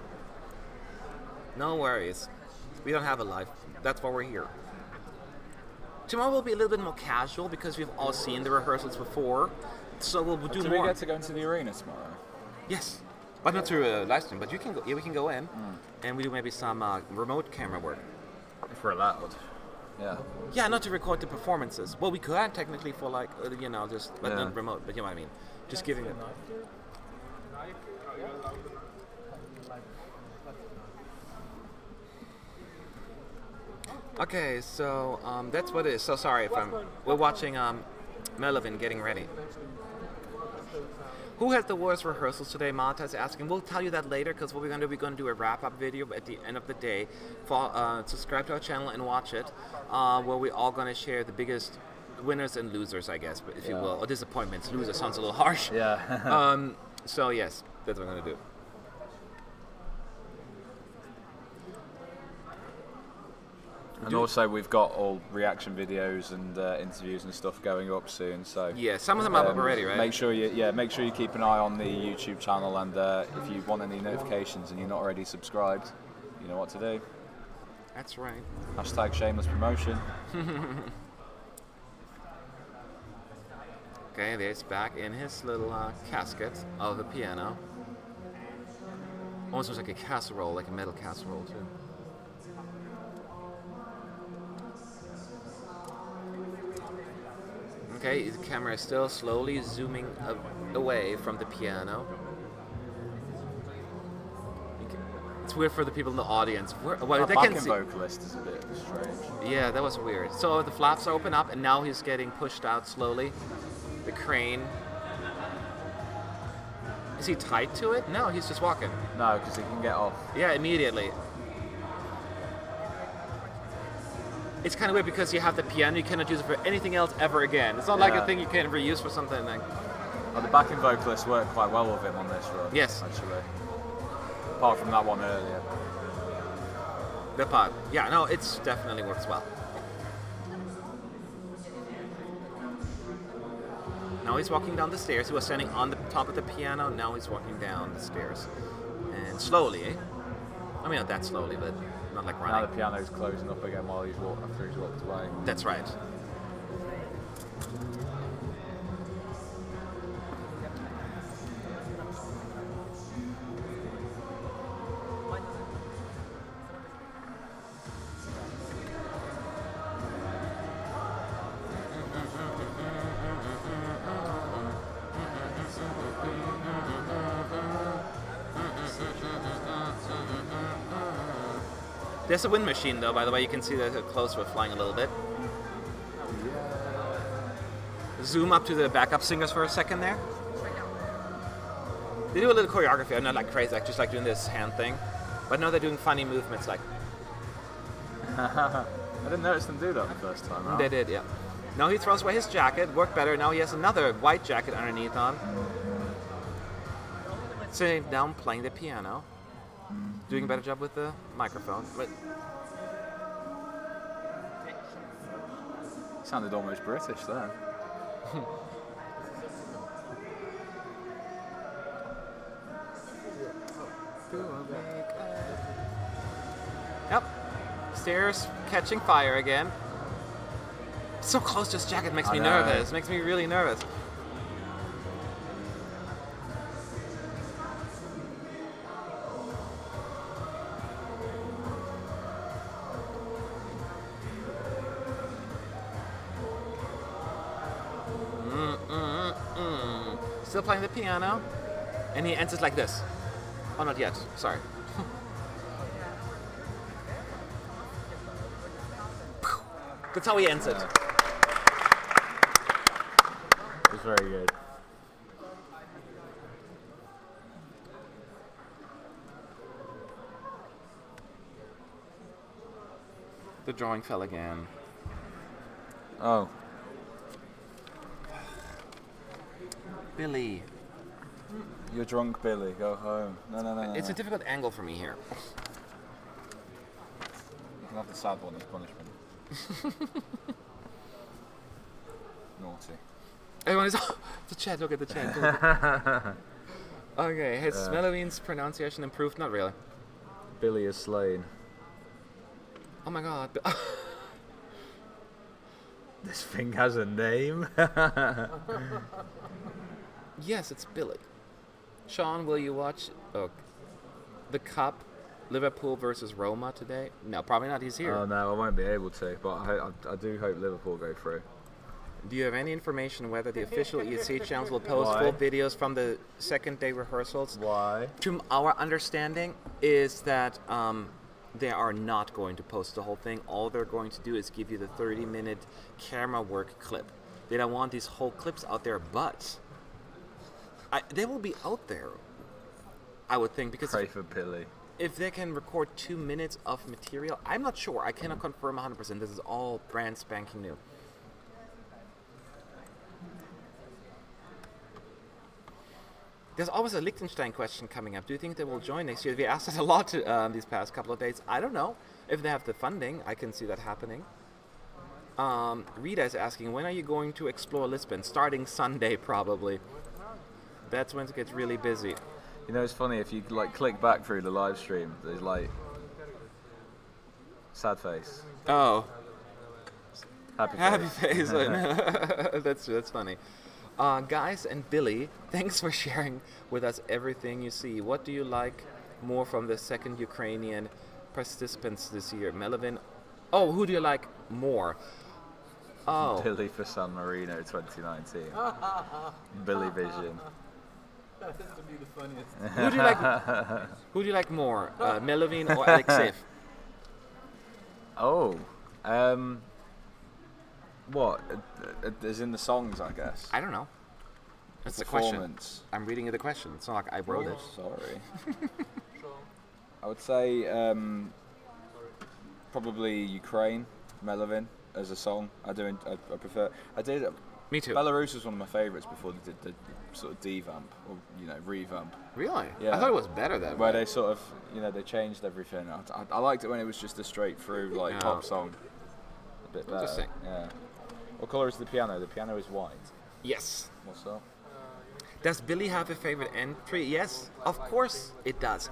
Speaker 3: No worries. We don't have a life. That's why we're here. Tomorrow will be a little bit more casual because we've all seen the rehearsals before. So we'll do
Speaker 1: Do
Speaker 3: more.
Speaker 1: we get to go into the arena tomorrow?
Speaker 3: Yes. But not through a live stream, but you can go, yeah, we can go in and we do maybe some remote camera work.
Speaker 1: If we're allowed. Yeah.
Speaker 3: Yeah, not to record the performances. Well, we could technically for like, just, but
Speaker 1: Yeah.
Speaker 3: not remote, but you know what I mean. Just giving it. Okay, so that's what it is. So sorry if we're watching Melvin getting ready. Who had the worst rehearsals today? Marta is asking. We'll tell you that later because what we're going to do, a wrap-up video at the end of the day. Subscribe to our channel and watch it, where we're all going to share the biggest winners and losers, I guess, if you will. Or disappointments. Loser sounds a little harsh.
Speaker 1: Yeah.
Speaker 3: So yes, that's what we're going to do.
Speaker 1: And also, we've got all reaction videos and interviews and stuff going up soon. So
Speaker 3: Yeah, some of them are up already, right?
Speaker 1: Make sure you keep an eye on the YouTube channel, and if you want any notifications and you're not already subscribed, you know what to do.
Speaker 3: That's right.
Speaker 1: Hashtag shameless promotion.
Speaker 3: Okay, there's back in his little casket of the piano. Almost looks like a casserole, like a metal casserole too. Okay, the camera is still slowly zooming away from the piano. It's weird for the people in the audience. Well,
Speaker 1: Our
Speaker 3: they can
Speaker 1: backing
Speaker 3: see.
Speaker 1: vocalist is a bit strange.
Speaker 3: Yeah, that was weird. So the flaps open up, and now he's getting pushed out slowly. The crane. Is he tied to it? No, he's just walking.
Speaker 1: No, because he can get off.
Speaker 3: Yeah, immediately. It's kind of weird because you have the piano, you cannot use it for anything else ever again. It's not like a
Speaker 1: Yeah.
Speaker 3: thing you can reuse for something like.
Speaker 1: Oh, the backing vocalist worked quite well with him on this run.
Speaker 3: Yes.
Speaker 1: Actually. Apart from that one earlier.
Speaker 3: The part. Yeah, no, it's definitely works well. Now he's walking down the stairs. He was standing on the top of the piano. Now he's walking down the stairs. And slowly, eh? I mean, not that slowly, but not like
Speaker 1: Now
Speaker 3: running.
Speaker 1: the piano's closing up again while after he's walked away.
Speaker 3: That's right. There's a wind machine, though, by the way. You can see that close we're flying a little bit. Zoom up to the backup singers for a second there. They do a little choreography. I'm not like crazy, like just like doing this hand thing. But now they're doing funny movements like.
Speaker 1: I didn't notice them do that the first time around.
Speaker 3: They did, yeah. Now he throws away his jacket, worked better. Now he has another white jacket underneath on. Sitting down, playing the piano. Doing a better job with the microphone. But
Speaker 1: Sounded almost British there.
Speaker 3: Yep. Stairs catching fire again. So close to his jacket makes
Speaker 1: I
Speaker 3: me
Speaker 1: know.
Speaker 3: nervous. Makes me really nervous. Still playing the piano. And he ends it like this. Oh, not yet. Sorry. That's how he ends it.
Speaker 1: It was very good.
Speaker 3: The drawing fell again.
Speaker 1: Oh.
Speaker 3: Billy.
Speaker 1: You're drunk, Billy. Go home. No.
Speaker 3: It's a difficult angle for me here.
Speaker 1: You can have the sad one as punishment. Naughty.
Speaker 3: Everyone is the chat. Look at the chat. Okay, has Melovine's pronunciation improved? Not really.
Speaker 1: Billy is slain.
Speaker 3: Oh my god.
Speaker 1: This thing has a name.
Speaker 3: Yes, it's Billy. Sean, will you watch the Cup, Liverpool versus Roma today? No, probably not. He's here.
Speaker 1: Oh no, I won't be able to, but I do hope Liverpool go through.
Speaker 3: Do you have any information whether the official ESC channels will post full videos from the second day rehearsals?
Speaker 1: Why?
Speaker 3: To our understanding is that they are not going to post the whole thing. All they're going to do is give you the 30-minute camera work clip. They don't want these whole clips out there, but they will be out there, I would think, because
Speaker 1: Pray for Billy.
Speaker 3: if they can record 2 minutes of material, I'm not sure. I cannot confirm 100%. This is all brand spanking new. There's always a Liechtenstein question coming up. Do you think they will join next year? We asked that a lot these past couple of days. I don't know. If they have the funding, I can see that happening. Rita is asking, when are you going to explore Lisbon? Starting Sunday, probably. That's when it gets really busy.
Speaker 1: You know, it's funny, if you like click back through the live stream, there's like sad face,
Speaker 3: Oh,
Speaker 1: happy
Speaker 3: happy
Speaker 1: face.
Speaker 3: face. That's funny. Guys and Billy, thanks for sharing with us everything you see. What do you like more from the second Ukrainian participants this year? Melovin? Oh, who do you like more? Oh,
Speaker 1: Billy for San Marino 2019. Billy Vision.
Speaker 6: That has to be the funniest.
Speaker 3: who do you like? Who do you like more, Melovin or Alexeyev?
Speaker 1: Oh, what? As in the songs, I guess.
Speaker 3: I don't know. That's the question.
Speaker 1: Performance.
Speaker 3: I'm reading you the question. It's not like I wrote it.
Speaker 1: Sorry. I would say probably Ukraine, Melovin as a song. I prefer. I did.
Speaker 3: Me too.
Speaker 1: Belarus was one of my favourites before they did the sort of devamp or revamp.
Speaker 3: Really?
Speaker 1: Yeah.
Speaker 3: I thought it was better that
Speaker 1: Where
Speaker 3: way.
Speaker 1: they sort of they changed everything. I liked it when it was just a straight through pop song. A bit better.
Speaker 3: Interesting.
Speaker 1: Yeah. What colour is the piano? The piano is white.
Speaker 3: Yes.
Speaker 1: What's up?
Speaker 3: Does Billy have a favorite entry? Yes, of course it does.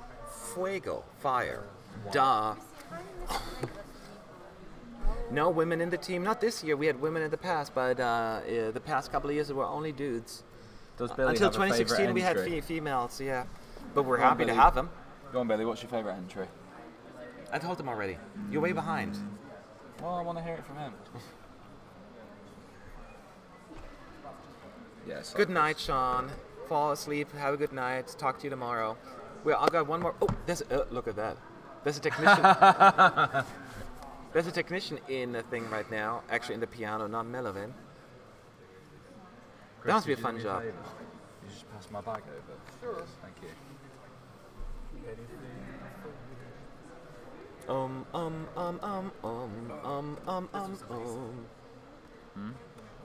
Speaker 3: Fuego, fire. Duh. No women in the team. Not this year. We had women in the past, but the past couple of years there were only dudes.
Speaker 1: Does Billy
Speaker 3: Until
Speaker 1: have a
Speaker 3: 2016
Speaker 1: favourite
Speaker 3: we had
Speaker 1: entry?
Speaker 3: females, yeah. But we're
Speaker 1: Go on,
Speaker 3: happy to
Speaker 1: Billy.
Speaker 3: have them.
Speaker 1: Go on, Billy. What's your favourite entry?
Speaker 3: I told them already. You're way behind.
Speaker 1: Well, I want to hear it from him. Yes.
Speaker 3: Good night, Sean. Fall asleep. Have a good night. Talk to you tomorrow. Well, I've got one more. Oh, look at that. There's a technician. There's a technician in the thing right now. Actually, in the piano, not Melovin. That must be a fun job.
Speaker 1: You just pass my bag over.
Speaker 6: Sure.
Speaker 1: Thank you.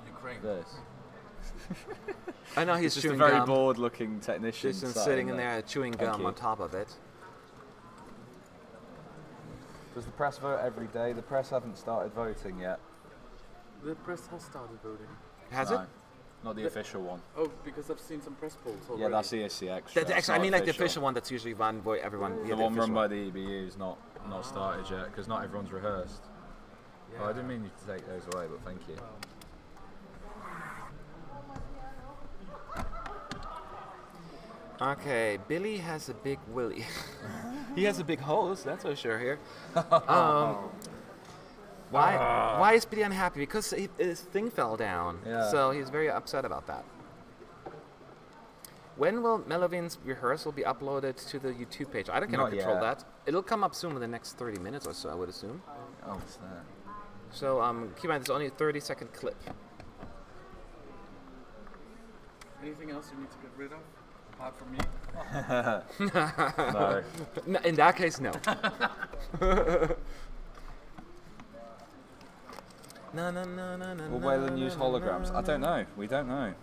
Speaker 6: Ukraine.
Speaker 1: This.
Speaker 3: I know he's
Speaker 1: Just
Speaker 3: chewing
Speaker 1: a very
Speaker 3: gum.
Speaker 1: bored-looking technician.
Speaker 3: Just
Speaker 1: sat
Speaker 3: sitting in there chewing
Speaker 1: Thank
Speaker 3: gum
Speaker 1: you.
Speaker 3: on top of it.
Speaker 1: Does the press vote every day? The press haven't started voting yet.
Speaker 6: The press has started voting.
Speaker 3: Has
Speaker 1: No,
Speaker 3: it?
Speaker 1: Not the official one.
Speaker 6: Oh, because I've seen some press polls already.
Speaker 1: Yeah, that's ESC extra.
Speaker 3: That's
Speaker 1: It's
Speaker 3: actually, I
Speaker 1: not
Speaker 3: mean, like the official one that's usually run by everyone.
Speaker 1: The
Speaker 3: Yeah,
Speaker 1: one run
Speaker 3: official
Speaker 1: by the EBU is not started yet because not everyone's rehearsed. Oh, I didn't mean you to take those away, but thank you.
Speaker 3: Okay, Billy has a big willy. He has a big hose, that's for sure here. Why is Billy unhappy? Because his thing fell down.
Speaker 1: Yeah.
Speaker 3: So he's very upset about that. When will Melovin's rehearsal be uploaded to the YouTube page? I cannot
Speaker 1: Not
Speaker 3: control
Speaker 1: yet.
Speaker 3: that. It'll come up soon in the next 30 minutes or so, I would assume.
Speaker 1: Oh, what's that?
Speaker 3: So keep in mind, it's only a 30-second clip.
Speaker 6: Anything else you need to get rid of, apart from me?
Speaker 1: No.
Speaker 3: No, in that case, no. No, no, no, no, no.
Speaker 1: Will Waylon use holograms? I don't know. We don't know.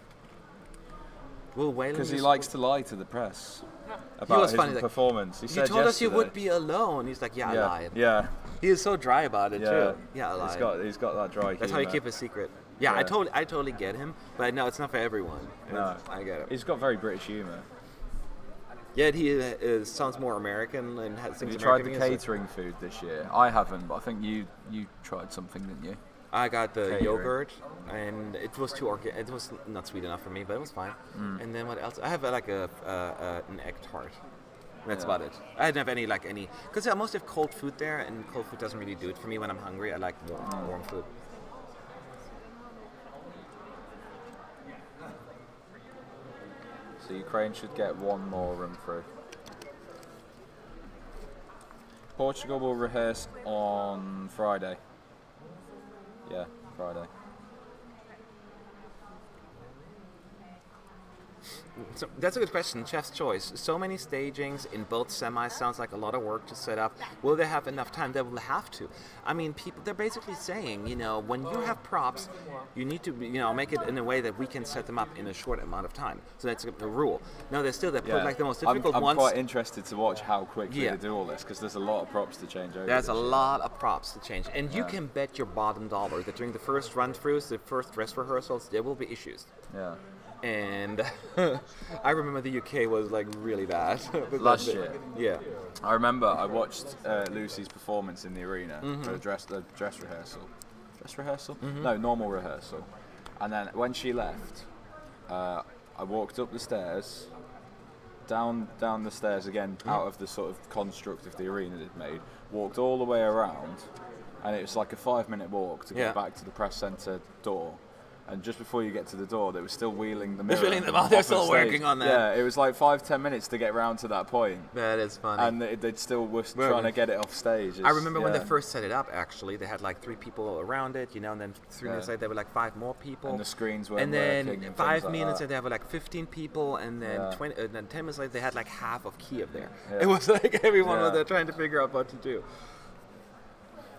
Speaker 3: Will Waylon
Speaker 1: Because he
Speaker 3: use-
Speaker 1: likes to lie to the press about
Speaker 3: was
Speaker 1: his
Speaker 3: funny, like,
Speaker 1: performance. He
Speaker 3: You
Speaker 1: said
Speaker 3: told us you
Speaker 1: yesterday-
Speaker 3: would be alone. He's like, yeah, I
Speaker 1: Yeah,
Speaker 3: lied.
Speaker 1: yeah,
Speaker 3: He is so dry about it
Speaker 1: yeah.
Speaker 3: too. Yeah, I lied.
Speaker 1: He's got that dry
Speaker 3: That's how you
Speaker 1: humour.
Speaker 3: keep a secret. Yeah,
Speaker 1: Yeah.
Speaker 3: I totally get him, but no, it's not for everyone.
Speaker 1: No.
Speaker 3: I get it.
Speaker 1: He's got very British humour.
Speaker 3: Yet he sounds more American and has
Speaker 1: Have
Speaker 3: things
Speaker 1: you tried
Speaker 3: American
Speaker 1: the
Speaker 3: music.
Speaker 1: catering food this year? I haven't, but I think you tried something, didn't you?
Speaker 3: I got the
Speaker 1: Catering.
Speaker 3: yogurt, and it was too it was not sweet enough for me, but it was fine. And then what else? I have like an egg tart. That's
Speaker 1: Yeah.
Speaker 3: about it. I didn't have any because I mostly have cold food there, and cold food doesn't really do it for me when I'm hungry. I like warm food.
Speaker 1: So Ukraine should get one more run through. Portugal will rehearse on Friday. Yeah, Friday.
Speaker 3: So that's a good question. Chef's choice. So many stagings in both semis sounds like a lot of work to set up. Will they have enough time? They will have to. I mean, they're basically saying, when you have props, you need to, make it in a way that we can set them up in a short amount of time. So that's the rule. Now, they put like the most difficult
Speaker 1: I'm
Speaker 3: ones.
Speaker 1: quite interested to watch how quickly
Speaker 3: Yeah.
Speaker 1: they do all this, because there's a lot of props to change over.
Speaker 3: There's a
Speaker 1: this year.
Speaker 3: lot of props to change. And you can bet your bottom dollar that during the first run-throughs, the first dress rehearsals, there will be issues.
Speaker 1: Yeah.
Speaker 3: And I remember the UK was like really bad.
Speaker 1: Last year.
Speaker 3: Yeah.
Speaker 1: I remember I watched Lucy's performance in the arena,
Speaker 3: Mm-hmm.
Speaker 1: the dress rehearsal. Dress rehearsal? No, normal rehearsal. And then when she left, I walked up the stairs, down the stairs again, out of the sort of construct of the arena they'd made, walked all the way around, and it was like a 5-minute walk to get
Speaker 3: Yeah.
Speaker 1: back to the press centre door. And just before you get to the door, they were still wheeling the mirror.
Speaker 3: wheeling them out. They're
Speaker 1: off the
Speaker 3: still
Speaker 1: stage.
Speaker 3: working on that.
Speaker 1: Yeah, it was like 5-10 minutes to get round to that point.
Speaker 3: That is funny.
Speaker 1: And they'd still were trying to get it off stage.
Speaker 3: I remember when they first set it up, actually, they had like 3 people around it, and then 3 minutes later there were like 5 more people.
Speaker 1: And the screens weren't
Speaker 3: And then
Speaker 1: working and
Speaker 3: 5
Speaker 1: things like
Speaker 3: minutes
Speaker 1: that.
Speaker 3: later they have like 15 people, and then
Speaker 1: Yeah.
Speaker 3: 20, and then 10 minutes later they had like half of Kiev there.
Speaker 1: Yeah.
Speaker 3: It was like everyone was
Speaker 1: Yeah.
Speaker 3: there trying to figure out what to do.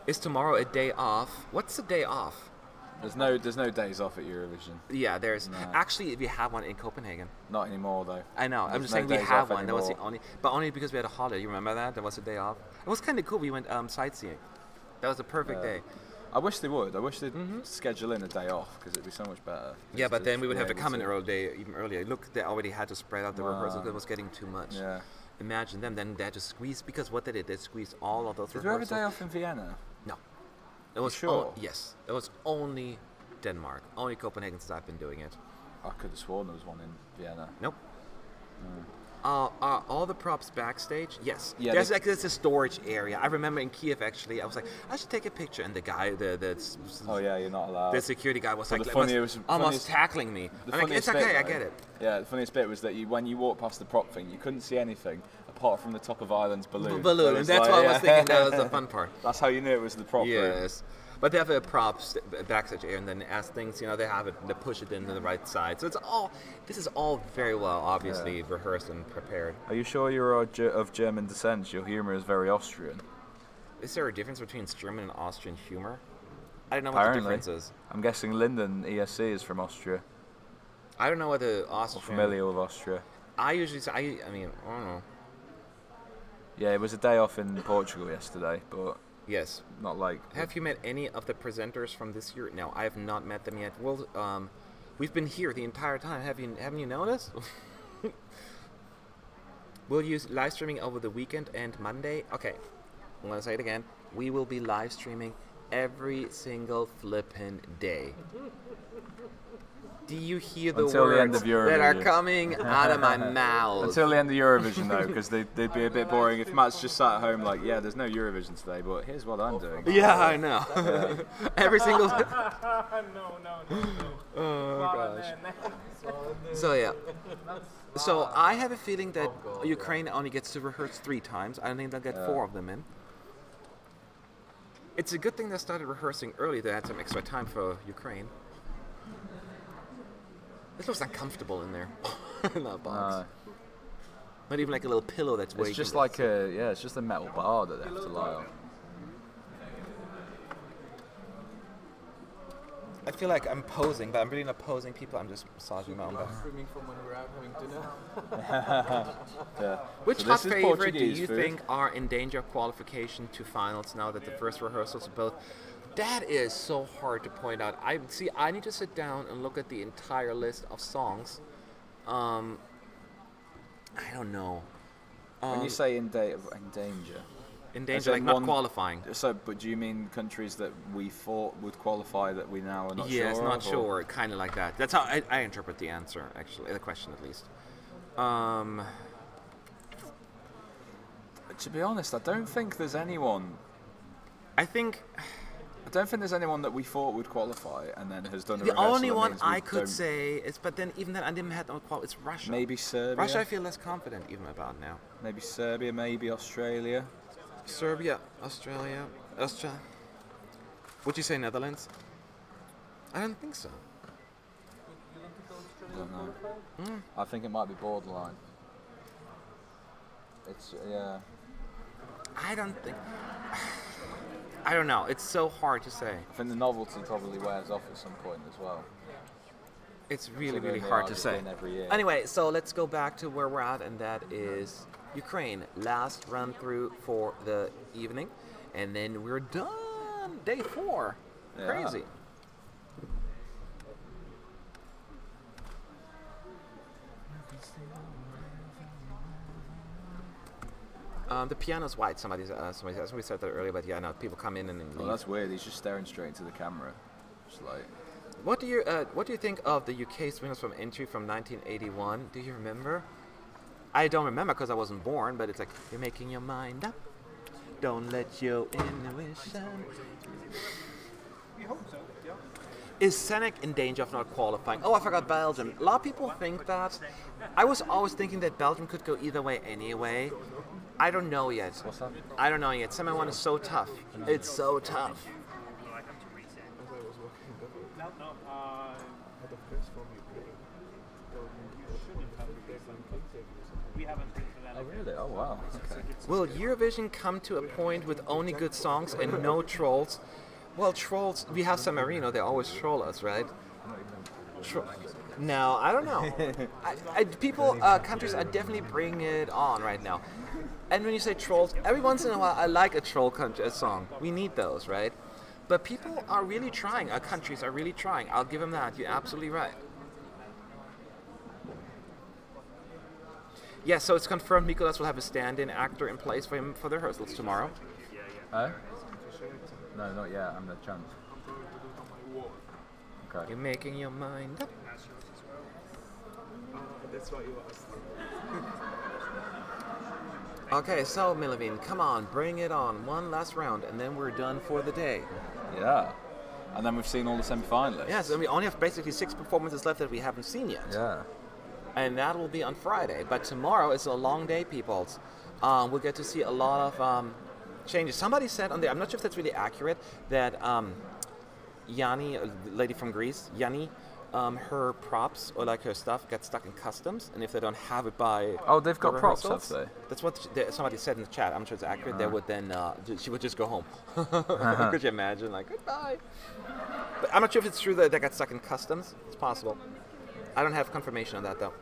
Speaker 3: Is tomorrow a day off? What's the day off?
Speaker 1: There's no days off at Eurovision.
Speaker 3: Yeah, there's
Speaker 1: No.
Speaker 3: actually we have one in Copenhagen.
Speaker 1: Not anymore though.
Speaker 3: I know. I'm
Speaker 1: There's
Speaker 3: just
Speaker 1: no
Speaker 3: saying we
Speaker 1: days
Speaker 3: have
Speaker 1: off
Speaker 3: one. That was the
Speaker 1: anymore.
Speaker 3: only, but only because we had a holiday. You remember that? There was a day off. It was kind of cool. We went sightseeing. That was a perfect day.
Speaker 1: I wish they would. I wish they'd schedule in a day off, because it'd be so much better.
Speaker 3: Yeah,
Speaker 1: just
Speaker 3: but then we would
Speaker 1: be
Speaker 3: have to
Speaker 1: able
Speaker 3: come an early day, even earlier. Look, they already had to spread out the
Speaker 1: Wow.
Speaker 3: rehearsals. It was getting too much.
Speaker 1: Yeah.
Speaker 3: Imagine them. Then they had to squeeze, because what they did, they squeezed all of those
Speaker 1: Did we have a
Speaker 3: rehearsals.
Speaker 1: day off in Vienna?
Speaker 3: No. It was
Speaker 1: sure?
Speaker 3: yes. It was only Denmark. Only Copenhagen since I've been doing it.
Speaker 1: I could have sworn there was one in Vienna.
Speaker 3: Nope. All the props backstage? Yes.
Speaker 1: Yeah,
Speaker 3: There's a storage area. I remember in Kiev, actually, I was like, I should take a picture, and the guy,
Speaker 1: Oh yeah, you're not allowed.
Speaker 3: the security guy was
Speaker 1: But
Speaker 3: like,
Speaker 1: the
Speaker 3: almost
Speaker 1: funniest-
Speaker 3: tackling me.
Speaker 1: The
Speaker 3: I'm like, it's
Speaker 1: funniest
Speaker 3: okay,
Speaker 1: bit,
Speaker 3: I
Speaker 1: though-
Speaker 3: get it.
Speaker 1: Yeah, the funniest bit was that when you walked past the prop thing, you couldn't see anything apart from the top of Ireland's balloon.
Speaker 3: Balloon,
Speaker 1: So
Speaker 3: and
Speaker 1: it's
Speaker 3: that's
Speaker 1: like,
Speaker 3: why I was
Speaker 1: yeah.
Speaker 3: thinking that was the fun part.
Speaker 1: That's how you knew it was the prop room.
Speaker 3: Yes. But they have a props backstage area, and then as things, they have it, they push it into the right side. So this is all very well, obviously, rehearsed and prepared.
Speaker 1: Are you sure you're of German descent? Your humour is very Austrian.
Speaker 3: Is there a difference between German and Austrian humor? I don't know what
Speaker 1: Apparently.
Speaker 3: the difference is.
Speaker 1: I'm guessing Lyndon ESC is from Austria.
Speaker 3: I don't know what the
Speaker 1: Or
Speaker 3: Austrian...
Speaker 1: familiar with Austria.
Speaker 3: I usually say, I don't know.
Speaker 1: Yeah, it was a day off in Portugal yesterday, but
Speaker 3: Yes.
Speaker 1: not like...
Speaker 3: Have you met any of the presenters from this year? No, I have not met them yet. Well, we've been here the entire time. Haven't you noticed? We'll use live streaming over the weekend and Monday. Okay, I'm gonna say it again. We will be live streaming every single flippin' day. Do you hear the
Speaker 1: Until the end
Speaker 3: words
Speaker 1: of
Speaker 3: that are
Speaker 1: Eurovision.
Speaker 3: coming out of my mouth?
Speaker 1: Until the end of Eurovision, though, because they'd be a bit boring if Matt's just sat at home like, yeah, there's no Eurovision today, but here's what I'm doing.
Speaker 3: Yeah, I know. Every single.
Speaker 6: no.
Speaker 3: Oh gosh. So yeah. So I have a feeling that Ukraine only gets to rehearse 3 times. I don't think they'll get 4 of them in. It's a good thing they started rehearsing early. They had some extra time for Ukraine. It looks uncomfortable in there. In that box. Not even like a little pillow that's waiting.
Speaker 1: It's just like it's just a metal bar that they have to lie on.
Speaker 3: I feel like I'm posing, but I'm really not posing people. I'm just massaging my own back.
Speaker 6: Screaming from when we're out having dinner.
Speaker 1: Yeah.
Speaker 3: Which
Speaker 1: So
Speaker 3: hot
Speaker 1: this is
Speaker 3: favorite do
Speaker 1: Portuguese
Speaker 3: you
Speaker 1: food.
Speaker 3: think are in danger of qualification to finals now that the first rehearsals are both? That is so hard to point out. I need to sit down and look at the entire list of songs. I don't know.
Speaker 1: When you say in danger,
Speaker 3: In
Speaker 1: as
Speaker 3: danger, like
Speaker 1: in
Speaker 3: not
Speaker 1: one-
Speaker 3: qualifying.
Speaker 1: so, but do you mean countries that we thought would qualify that we now are not sure?
Speaker 3: Yes, not
Speaker 1: of, or-
Speaker 3: sure. Kind of like that. That's how I interpret the answer, actually, the question at least.
Speaker 1: To be honest, I don't think there's anyone.
Speaker 3: I think
Speaker 1: I don't think there's anyone that we thought would qualify and then has done a
Speaker 3: the
Speaker 1: rehearsal
Speaker 3: only
Speaker 1: that
Speaker 3: one
Speaker 1: means we
Speaker 3: I could
Speaker 1: don't-
Speaker 3: say is, but then even then I didn't have no qual. It's Russia.
Speaker 1: maybe Serbia.
Speaker 3: Russia, I feel less confident even about now.
Speaker 1: Maybe Serbia. Maybe Australia.
Speaker 3: Serbia, Australia, Austria. Would you say Netherlands? I don't think so.
Speaker 1: I don't know. I think it might be borderline. It's
Speaker 3: I don't think. I don't know. It's so hard to say.
Speaker 1: I think the novelty probably wears off at some point as well.
Speaker 3: It's really,
Speaker 1: Considering
Speaker 3: really
Speaker 1: they
Speaker 3: hard
Speaker 1: are
Speaker 3: to
Speaker 1: just
Speaker 3: say.
Speaker 1: doing every year.
Speaker 3: Anyway, so let's go back to where we're at, and that is Ukraine. Last run through for the evening, and then we're done. Day 4.
Speaker 1: Yeah.
Speaker 3: Crazy. The piano's white. Somebody said that earlier, but yeah, no, people come in and then
Speaker 1: Oh,
Speaker 3: leave.
Speaker 1: that's weird. He's just staring straight into the camera. Just like,
Speaker 3: What do you think of the UK's winners from entry from 1981? Do you remember? I don't remember because I wasn't born, but it's like you're making your mind up. Don't let your intuition.
Speaker 5: We hope so, yeah.
Speaker 3: Is Senek in danger of not qualifying? Oh, I forgot Belgium. A lot of people think that. I was always thinking that Belgium could go either way anyway. I don't know yet.
Speaker 1: what's that?
Speaker 3: I don't know yet. Semi-1 is so tough. It's so tough.
Speaker 1: Oh really? Oh wow. Okay.
Speaker 3: Will Eurovision come to a point with only good songs and no trolls? Well, trolls, we have San Marino, they always troll us, right? No, I don't know. Countries are definitely bringing it on right now. And when you say trolls, every once in a while I like a troll song. We need those, right? But people are really trying, our countries are really trying. I'll give them that, you're absolutely right. Yeah, so it's confirmed Mikolas will have a stand-in actor in place for him for the rehearsals tomorrow.
Speaker 1: Oh? No, not yet. I'm the chance. Okay.
Speaker 3: You're making your mind up.
Speaker 6: That's what you asked.
Speaker 3: Okay, so Milovin, come on, bring it on. One last round, and then we're done for the day.
Speaker 1: Yeah. And then we've seen all the semi-finalists.
Speaker 3: Yes, and we only have basically 6 performances left that we haven't seen yet.
Speaker 1: Yeah.
Speaker 3: And that will be on Friday. But tomorrow is a long day, peoples. We'll get to see a lot of changes. Somebody said on there, I'm not sure if that's really accurate, that Yanni, a lady from Greece, Yanni, her props or like her stuff get stuck in customs, and if they don't have it by
Speaker 1: Oh, they've got
Speaker 3: the
Speaker 1: props,
Speaker 3: rehearsals,
Speaker 1: have they?
Speaker 3: That's what somebody said in the chat. I'm sure it's accurate. They would then she would just go home. Could you imagine? Like goodbye. But I'm not sure if it's true that they got stuck in customs. It's possible. I don't have confirmation on that though.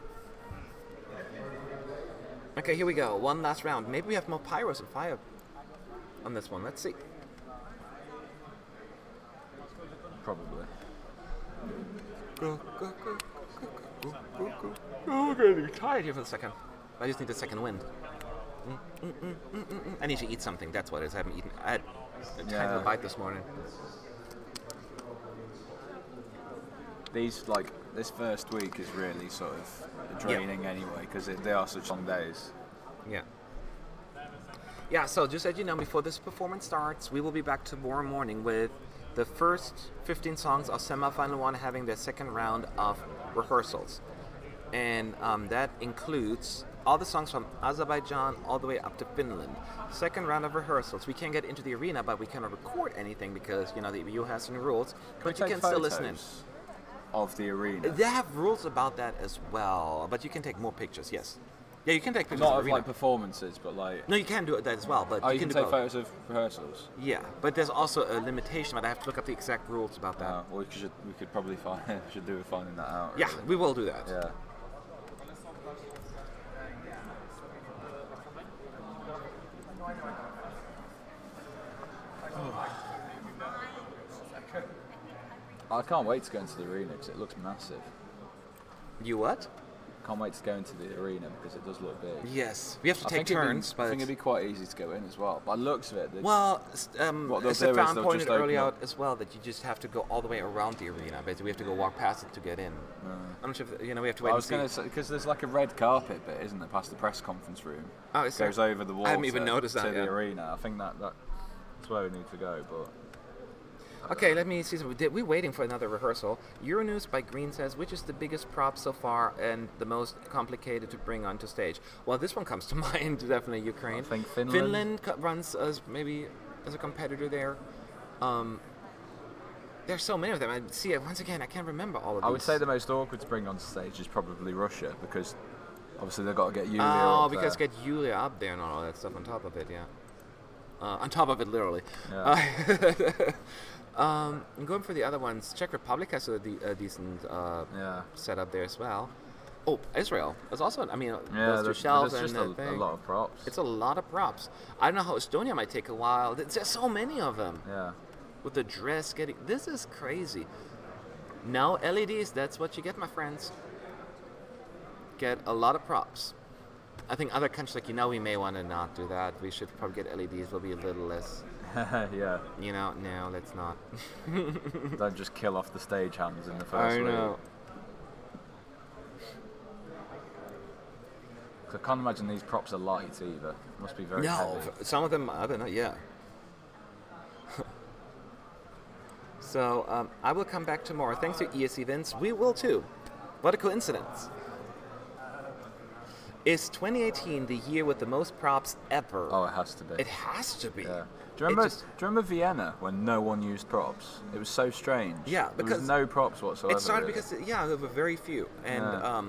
Speaker 3: Okay, here we go. One last round. Maybe we have more pyros and fire on this one. Let's see.
Speaker 1: Probably.
Speaker 3: Oh, I'm getting tired here for a second. I just need a second wind. I need to eat something. That's what it is. I haven't eaten. I had a tiny little bite this morning.
Speaker 1: This first week is really sort of draining anyway because they are such long days.
Speaker 3: Yeah. Yeah, so just as you know, before this performance starts, we will be back tomorrow morning with the first 15 songs of semifinal 1 having their second round of rehearsals. And that includes all the songs from Azerbaijan all the way up to Finland. Second round of rehearsals. We can't get into the arena, but we cannot record anything because, you know, the EU has some rules. But you can still listen in.
Speaker 1: Of the arena.
Speaker 3: They have rules about that as well, but you can take more pictures, yes. Yeah, you can take pictures
Speaker 1: Not
Speaker 3: of the
Speaker 1: of
Speaker 3: arena.
Speaker 1: like performances, but like.
Speaker 3: No, you can do that as well, but
Speaker 1: Oh,
Speaker 3: you
Speaker 1: you
Speaker 3: can
Speaker 1: can
Speaker 3: do
Speaker 1: take
Speaker 3: both.
Speaker 1: photos of rehearsals.
Speaker 3: Yeah, but there's also a limitation, but I have to look up the exact rules about that.
Speaker 1: Well, we could probably find. Should do with finding that out.
Speaker 3: Yeah,
Speaker 1: really.
Speaker 3: we will do that.
Speaker 1: Yeah. I can't wait to go into the arena because it looks massive.
Speaker 3: You what?
Speaker 1: Can't wait to go into the arena because it does look big.
Speaker 3: Yes, we have to
Speaker 1: I
Speaker 3: take
Speaker 1: think
Speaker 3: turns,
Speaker 1: I
Speaker 3: but
Speaker 1: think it'd be quite easy to go in as well. By the looks of it,
Speaker 3: well,
Speaker 1: what they'll do is
Speaker 3: Stefan
Speaker 1: they'll
Speaker 3: pointed
Speaker 1: just open
Speaker 3: early
Speaker 1: up.
Speaker 3: out as well that you just have to go all the way around the arena. Basically, we have to go walk past it to get in. I'm not sure if, we have to wait
Speaker 1: I
Speaker 3: and
Speaker 1: was
Speaker 3: see.
Speaker 1: going to say because there's like a red carpet bit, isn't there, past the press conference room?
Speaker 3: Oh, is there?
Speaker 1: Goes over the water.
Speaker 3: I haven't even noticed that
Speaker 1: to the
Speaker 3: yet.
Speaker 1: arena. I think that's where we need to go, but.
Speaker 3: Okay, let me see. We're waiting for another rehearsal. Euronews by Green says, which is the biggest prop so far and the most complicated to bring onto stage? Well, this one comes to mind, definitely Ukraine.
Speaker 1: I think Finland.
Speaker 3: Finland runs as maybe as a competitor there. There's so many of them. I see it once again. I can't remember all of these.
Speaker 1: I would say the most awkward to bring on stage is probably Russia because obviously they've got to get Yulia
Speaker 3: Oh,
Speaker 1: up
Speaker 3: because
Speaker 1: there.
Speaker 3: get Yulia up there and all that stuff on top of it, yeah. On top of it, literally.
Speaker 1: Yeah.
Speaker 3: I'm going for the other ones. Czech Republic has a decent
Speaker 1: Yeah.
Speaker 3: setup there as well. Oh, Israel. There's also, those two
Speaker 1: there's
Speaker 3: shells
Speaker 1: just
Speaker 3: and
Speaker 1: a
Speaker 3: thing.
Speaker 1: lot of props.
Speaker 3: It's a lot of props. I don't know how Estonia might take a while. There's so many of them.
Speaker 1: Yeah.
Speaker 3: With the dress getting... This is crazy. No LEDs. That's what you get, my friends. Get a lot of props. I think other countries, like, we may want to not do that. We should probably get LEDs. We'll be a little less...
Speaker 1: Yeah.
Speaker 3: No, let's not.
Speaker 1: Don't just kill off the stage hands in the first
Speaker 3: I
Speaker 1: week.
Speaker 3: know.
Speaker 1: 'Cause I can't imagine these props are light either. Must be very
Speaker 3: No,
Speaker 1: heavy.
Speaker 3: some of them, I don't know, yeah. So, I will come back tomorrow. Thanks to ES Events, we will too. What a coincidence. Is 2018 the year with the most props ever?
Speaker 1: Oh, it has to be.
Speaker 3: It has to be.
Speaker 1: Yeah. Do you remember Vienna when no one used props? It was so strange.
Speaker 3: Yeah,
Speaker 1: there
Speaker 3: because
Speaker 1: was no props whatsoever.
Speaker 3: It started
Speaker 1: really.
Speaker 3: because, there were very few. And
Speaker 1: Yeah.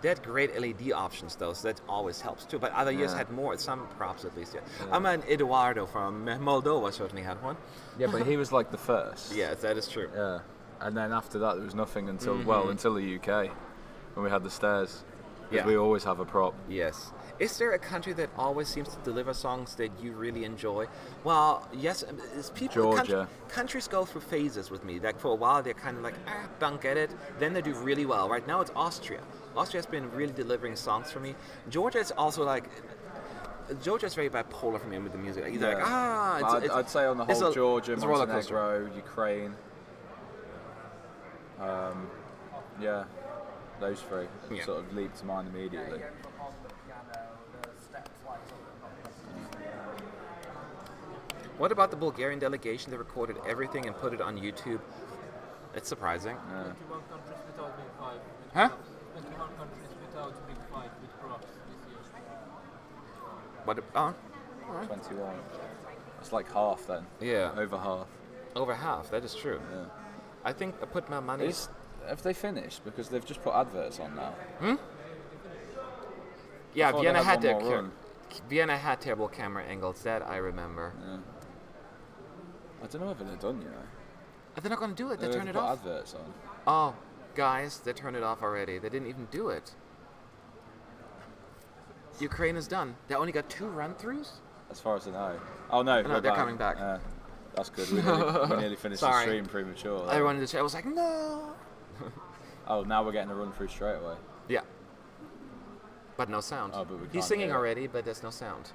Speaker 3: they had great LED options, though, so that always helps, too. But other years
Speaker 1: Yeah.
Speaker 3: had more, some props at least, yeah. Eduardo from Moldova certainly had one.
Speaker 1: Yeah, but he was like the first.
Speaker 3: Yes, that is true.
Speaker 1: Yeah. And then after that, there was nothing until,
Speaker 3: Mm-hmm.
Speaker 1: until the UK, when we had the stairs. 'Cause
Speaker 3: Yeah.
Speaker 1: we always have a prop.
Speaker 3: Yes. Is there a country that always seems to deliver songs that you really enjoy? Well, yes. It's people.
Speaker 1: Georgia.
Speaker 3: Countries go through phases with me. Like for a while, they're kind of like, don't get it. Then they do really well. Right now, it's Austria. Austria's been really delivering songs for me. Georgia is also like. Georgia's very bipolar for me with the music. Either
Speaker 1: But I'd say on the whole, Georgia,
Speaker 3: it's a roller coaster.
Speaker 1: Montenegro, Ukraine. Yeah, those three sort of leap to mind immediately.
Speaker 3: What about the Bulgarian delegation that recorded everything and put it on YouTube? It's surprising.
Speaker 6: 21 countries without Big Five.
Speaker 3: Huh?
Speaker 6: 21 countries without Big Five with props this year.
Speaker 3: What?
Speaker 1: 21. It's like half then.
Speaker 3: Yeah.
Speaker 1: Over half.
Speaker 3: Over half. That is true.
Speaker 1: Yeah.
Speaker 3: I think I put my money.
Speaker 1: Have they finished? Because they've just put adverts on now.
Speaker 3: Yeah,
Speaker 1: I thought
Speaker 3: Vienna
Speaker 1: they had
Speaker 3: had
Speaker 1: one more run.
Speaker 3: Vienna had terrible camera angles. That I remember.
Speaker 1: Yeah. I don't know whether they're done yet.
Speaker 3: They're not going to do it. They
Speaker 1: They've
Speaker 3: turned it
Speaker 1: put
Speaker 3: off.
Speaker 1: adverts on.
Speaker 3: Oh, guys, they turned it off already. They didn't even do it. Ukraine is done. They only got 2 run-throughs.
Speaker 1: As far as I know. Oh no,
Speaker 3: No, they're coming back.
Speaker 1: That's good. We nearly finished
Speaker 3: Sorry.
Speaker 1: the stream premature.
Speaker 3: Everyone in the chat was like, no.
Speaker 1: Oh, now we're getting a run through straight away.
Speaker 3: Yeah. But no sound.
Speaker 1: Oh, but we
Speaker 3: He's
Speaker 1: can't
Speaker 3: singing
Speaker 1: hear it.
Speaker 3: already, but there's no sound.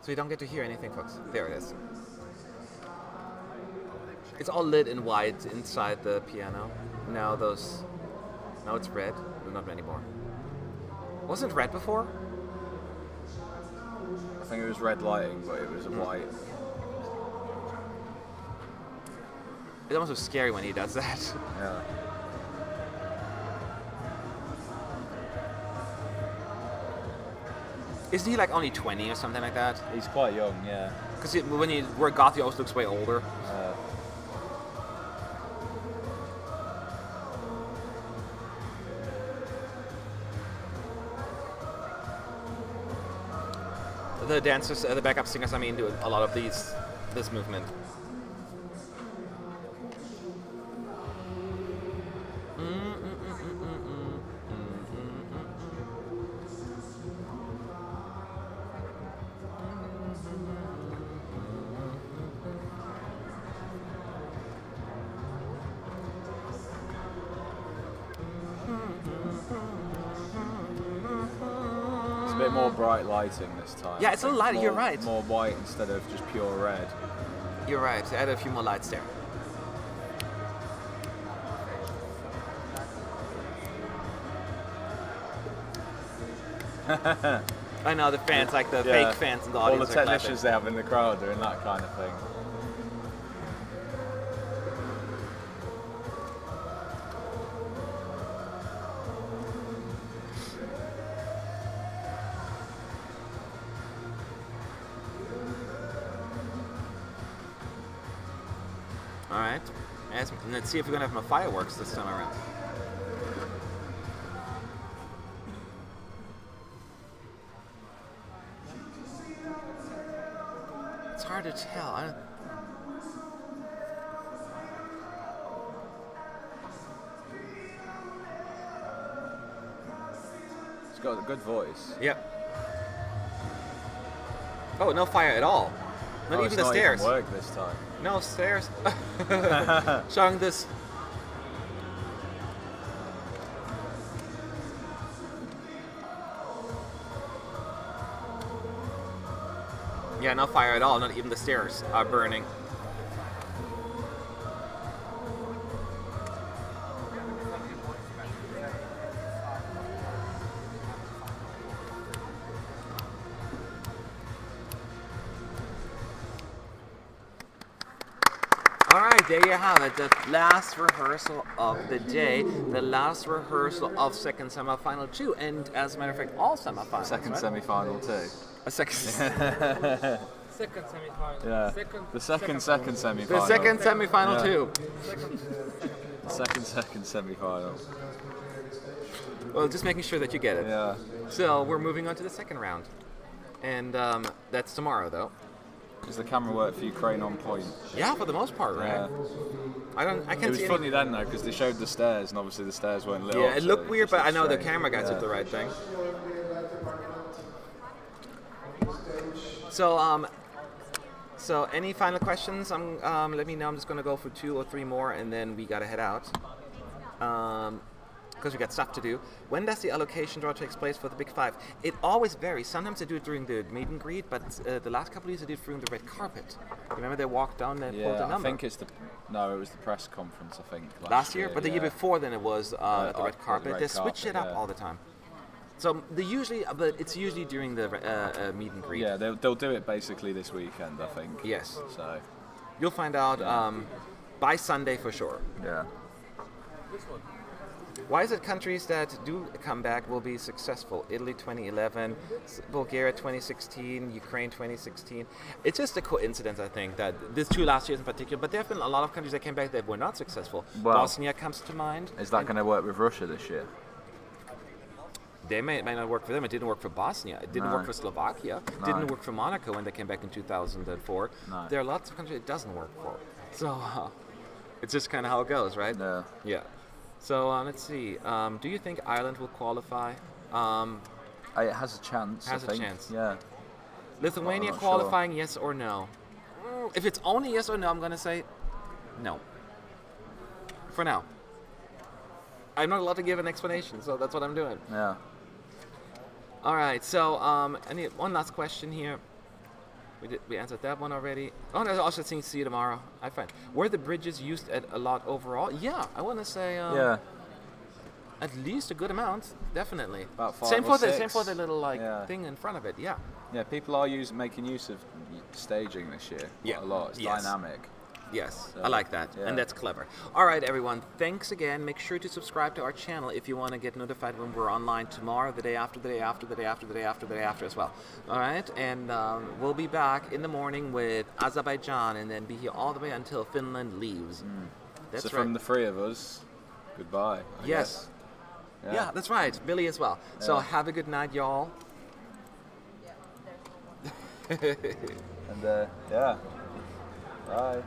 Speaker 3: So you don't get to hear anything, folks. There it is. It's all lit in white inside the piano. Now it's red, but not anymore. Wasn't it red before?
Speaker 1: I think it was red lighting, but it was a white.
Speaker 3: It's almost so scary when he does that.
Speaker 1: Yeah.
Speaker 3: Isn't he like only 20 or something like that?
Speaker 1: He's quite young, yeah.
Speaker 3: Because when you wear goth, he always looks way older. The dancers, the backup singers, I mean, do a lot of this movement.
Speaker 1: It's a bit more bright lighting this time.
Speaker 3: Yeah, it's a little lighter, you're right.
Speaker 1: More white instead of just pure red.
Speaker 3: You're right, add a few more lights there. I know, the fans, like the fake fans in the audience.
Speaker 1: All the technicians they have in the crowd doing that kind of thing.
Speaker 3: Alright, let's see if we're going to have more fireworks this time around. It's hard to tell.
Speaker 1: He's got a good voice.
Speaker 3: Yep. Oh, no fire at all. Not even the stairs.
Speaker 1: It's not even work this time.
Speaker 3: No stairs. Showing this. Yeah, no fire at all. Not even the stairs are burning. Alright, there you have it, the last rehearsal of the day, the last rehearsal of second semi-final 2, and as a matter of fact, all semi-finals.
Speaker 1: Second
Speaker 3: right?
Speaker 1: semi-final too.
Speaker 3: A second.
Speaker 6: Second semi-final.
Speaker 1: Yeah. The second semi-final.
Speaker 3: The second semi-final too.
Speaker 1: Second semi-final.
Speaker 3: Well, just making sure that you get it.
Speaker 1: Yeah.
Speaker 3: So we're moving on to the second round, and that's tomorrow, though.
Speaker 1: Does the camera work for Ukraine on point?
Speaker 3: Yeah, for the most part, right?
Speaker 1: Yeah.
Speaker 3: I can't
Speaker 1: It was
Speaker 3: see
Speaker 1: funny then though, because they showed the stairs, and obviously the stairs weren't lit up.
Speaker 3: Yeah, it
Speaker 1: so
Speaker 3: looked weird,
Speaker 1: just
Speaker 3: but I know the
Speaker 1: strange.
Speaker 3: camera guys did the right thing. So, so any final questions? Let me know. I'm just gonna go for 2 or 3 more, and then we gotta head out. Because we got stuff to do. When does the allocation draw takes place for the Big Five? It always varies. Sometimes they do it during the meet and greet, but the last couple of years they did it during the red carpet. Remember they walked down and pulled the number?
Speaker 1: I think it's no, it was the press conference. I think
Speaker 3: last year, but the year before then it was at the red carpet. They switch it up all the time. So they usually, but it's usually during the meet and greet.
Speaker 1: Yeah, they'll do it basically this weekend, I think.
Speaker 3: Yes.
Speaker 1: So
Speaker 3: you'll find out by Sunday for sure.
Speaker 1: Yeah.
Speaker 3: Why is it countries that do come back will be successful? Italy 2011, Bulgaria 2016, Ukraine 2016. It's just a coincidence, I think, that these 2 last years in particular, but there have been a lot of countries that came back that were not successful.
Speaker 1: Well,
Speaker 3: Bosnia comes to mind.
Speaker 1: Is that going to work with Russia this year?
Speaker 3: They may not work for them. It didn't work for Bosnia. It didn't work for Slovakia. It didn't work for Monaco when they came back in 2004.
Speaker 1: No.
Speaker 3: There are lots of countries it doesn't work for. So it's just kind of how it goes, right?
Speaker 1: Yeah.
Speaker 3: Yeah. So let's see. Do you think Ireland will qualify?
Speaker 1: It has a chance.
Speaker 3: Has
Speaker 1: I
Speaker 3: a
Speaker 1: think.
Speaker 3: chance.
Speaker 1: Yeah.
Speaker 3: Lithuania
Speaker 1: I'm not
Speaker 3: qualifying, yes or no? If it's only yes or no, I'm going to say no. For now. I'm not allowed to give an explanation, so that's what I'm doing.
Speaker 1: Yeah.
Speaker 3: All right. So one last question here. We answered that one already. Oh, no, I also think see you tomorrow. I find were the bridges used a lot overall? Yeah, I want to say.
Speaker 1: Yeah.
Speaker 3: At least a good amount, definitely.
Speaker 1: About 5
Speaker 3: same
Speaker 1: or
Speaker 3: for the
Speaker 1: 6.
Speaker 3: little like
Speaker 1: Yeah.
Speaker 3: thing in front of it. Yeah.
Speaker 1: Yeah, people are making use of staging this year.
Speaker 3: Yeah.
Speaker 1: A lot. It's
Speaker 3: Yes.
Speaker 1: dynamic.
Speaker 3: Yes,
Speaker 1: So,
Speaker 3: I like that,
Speaker 1: yeah.
Speaker 3: and that's clever. All right, everyone, thanks again. Make sure to subscribe to our channel if you want to get notified when we're online tomorrow, the day after, the day after, the day after, the day after, the day after as well. All right, and we'll be back in the morning with Azerbaijan, and then be here all the way until Finland leaves. That's
Speaker 1: So
Speaker 3: right.
Speaker 1: from the 3 of us, goodbye. I
Speaker 3: Yes.
Speaker 1: guess.
Speaker 3: Yeah, that's right. Billy as well. So
Speaker 1: Yeah.
Speaker 3: have a good night, y'all.
Speaker 1: And yeah. Bye.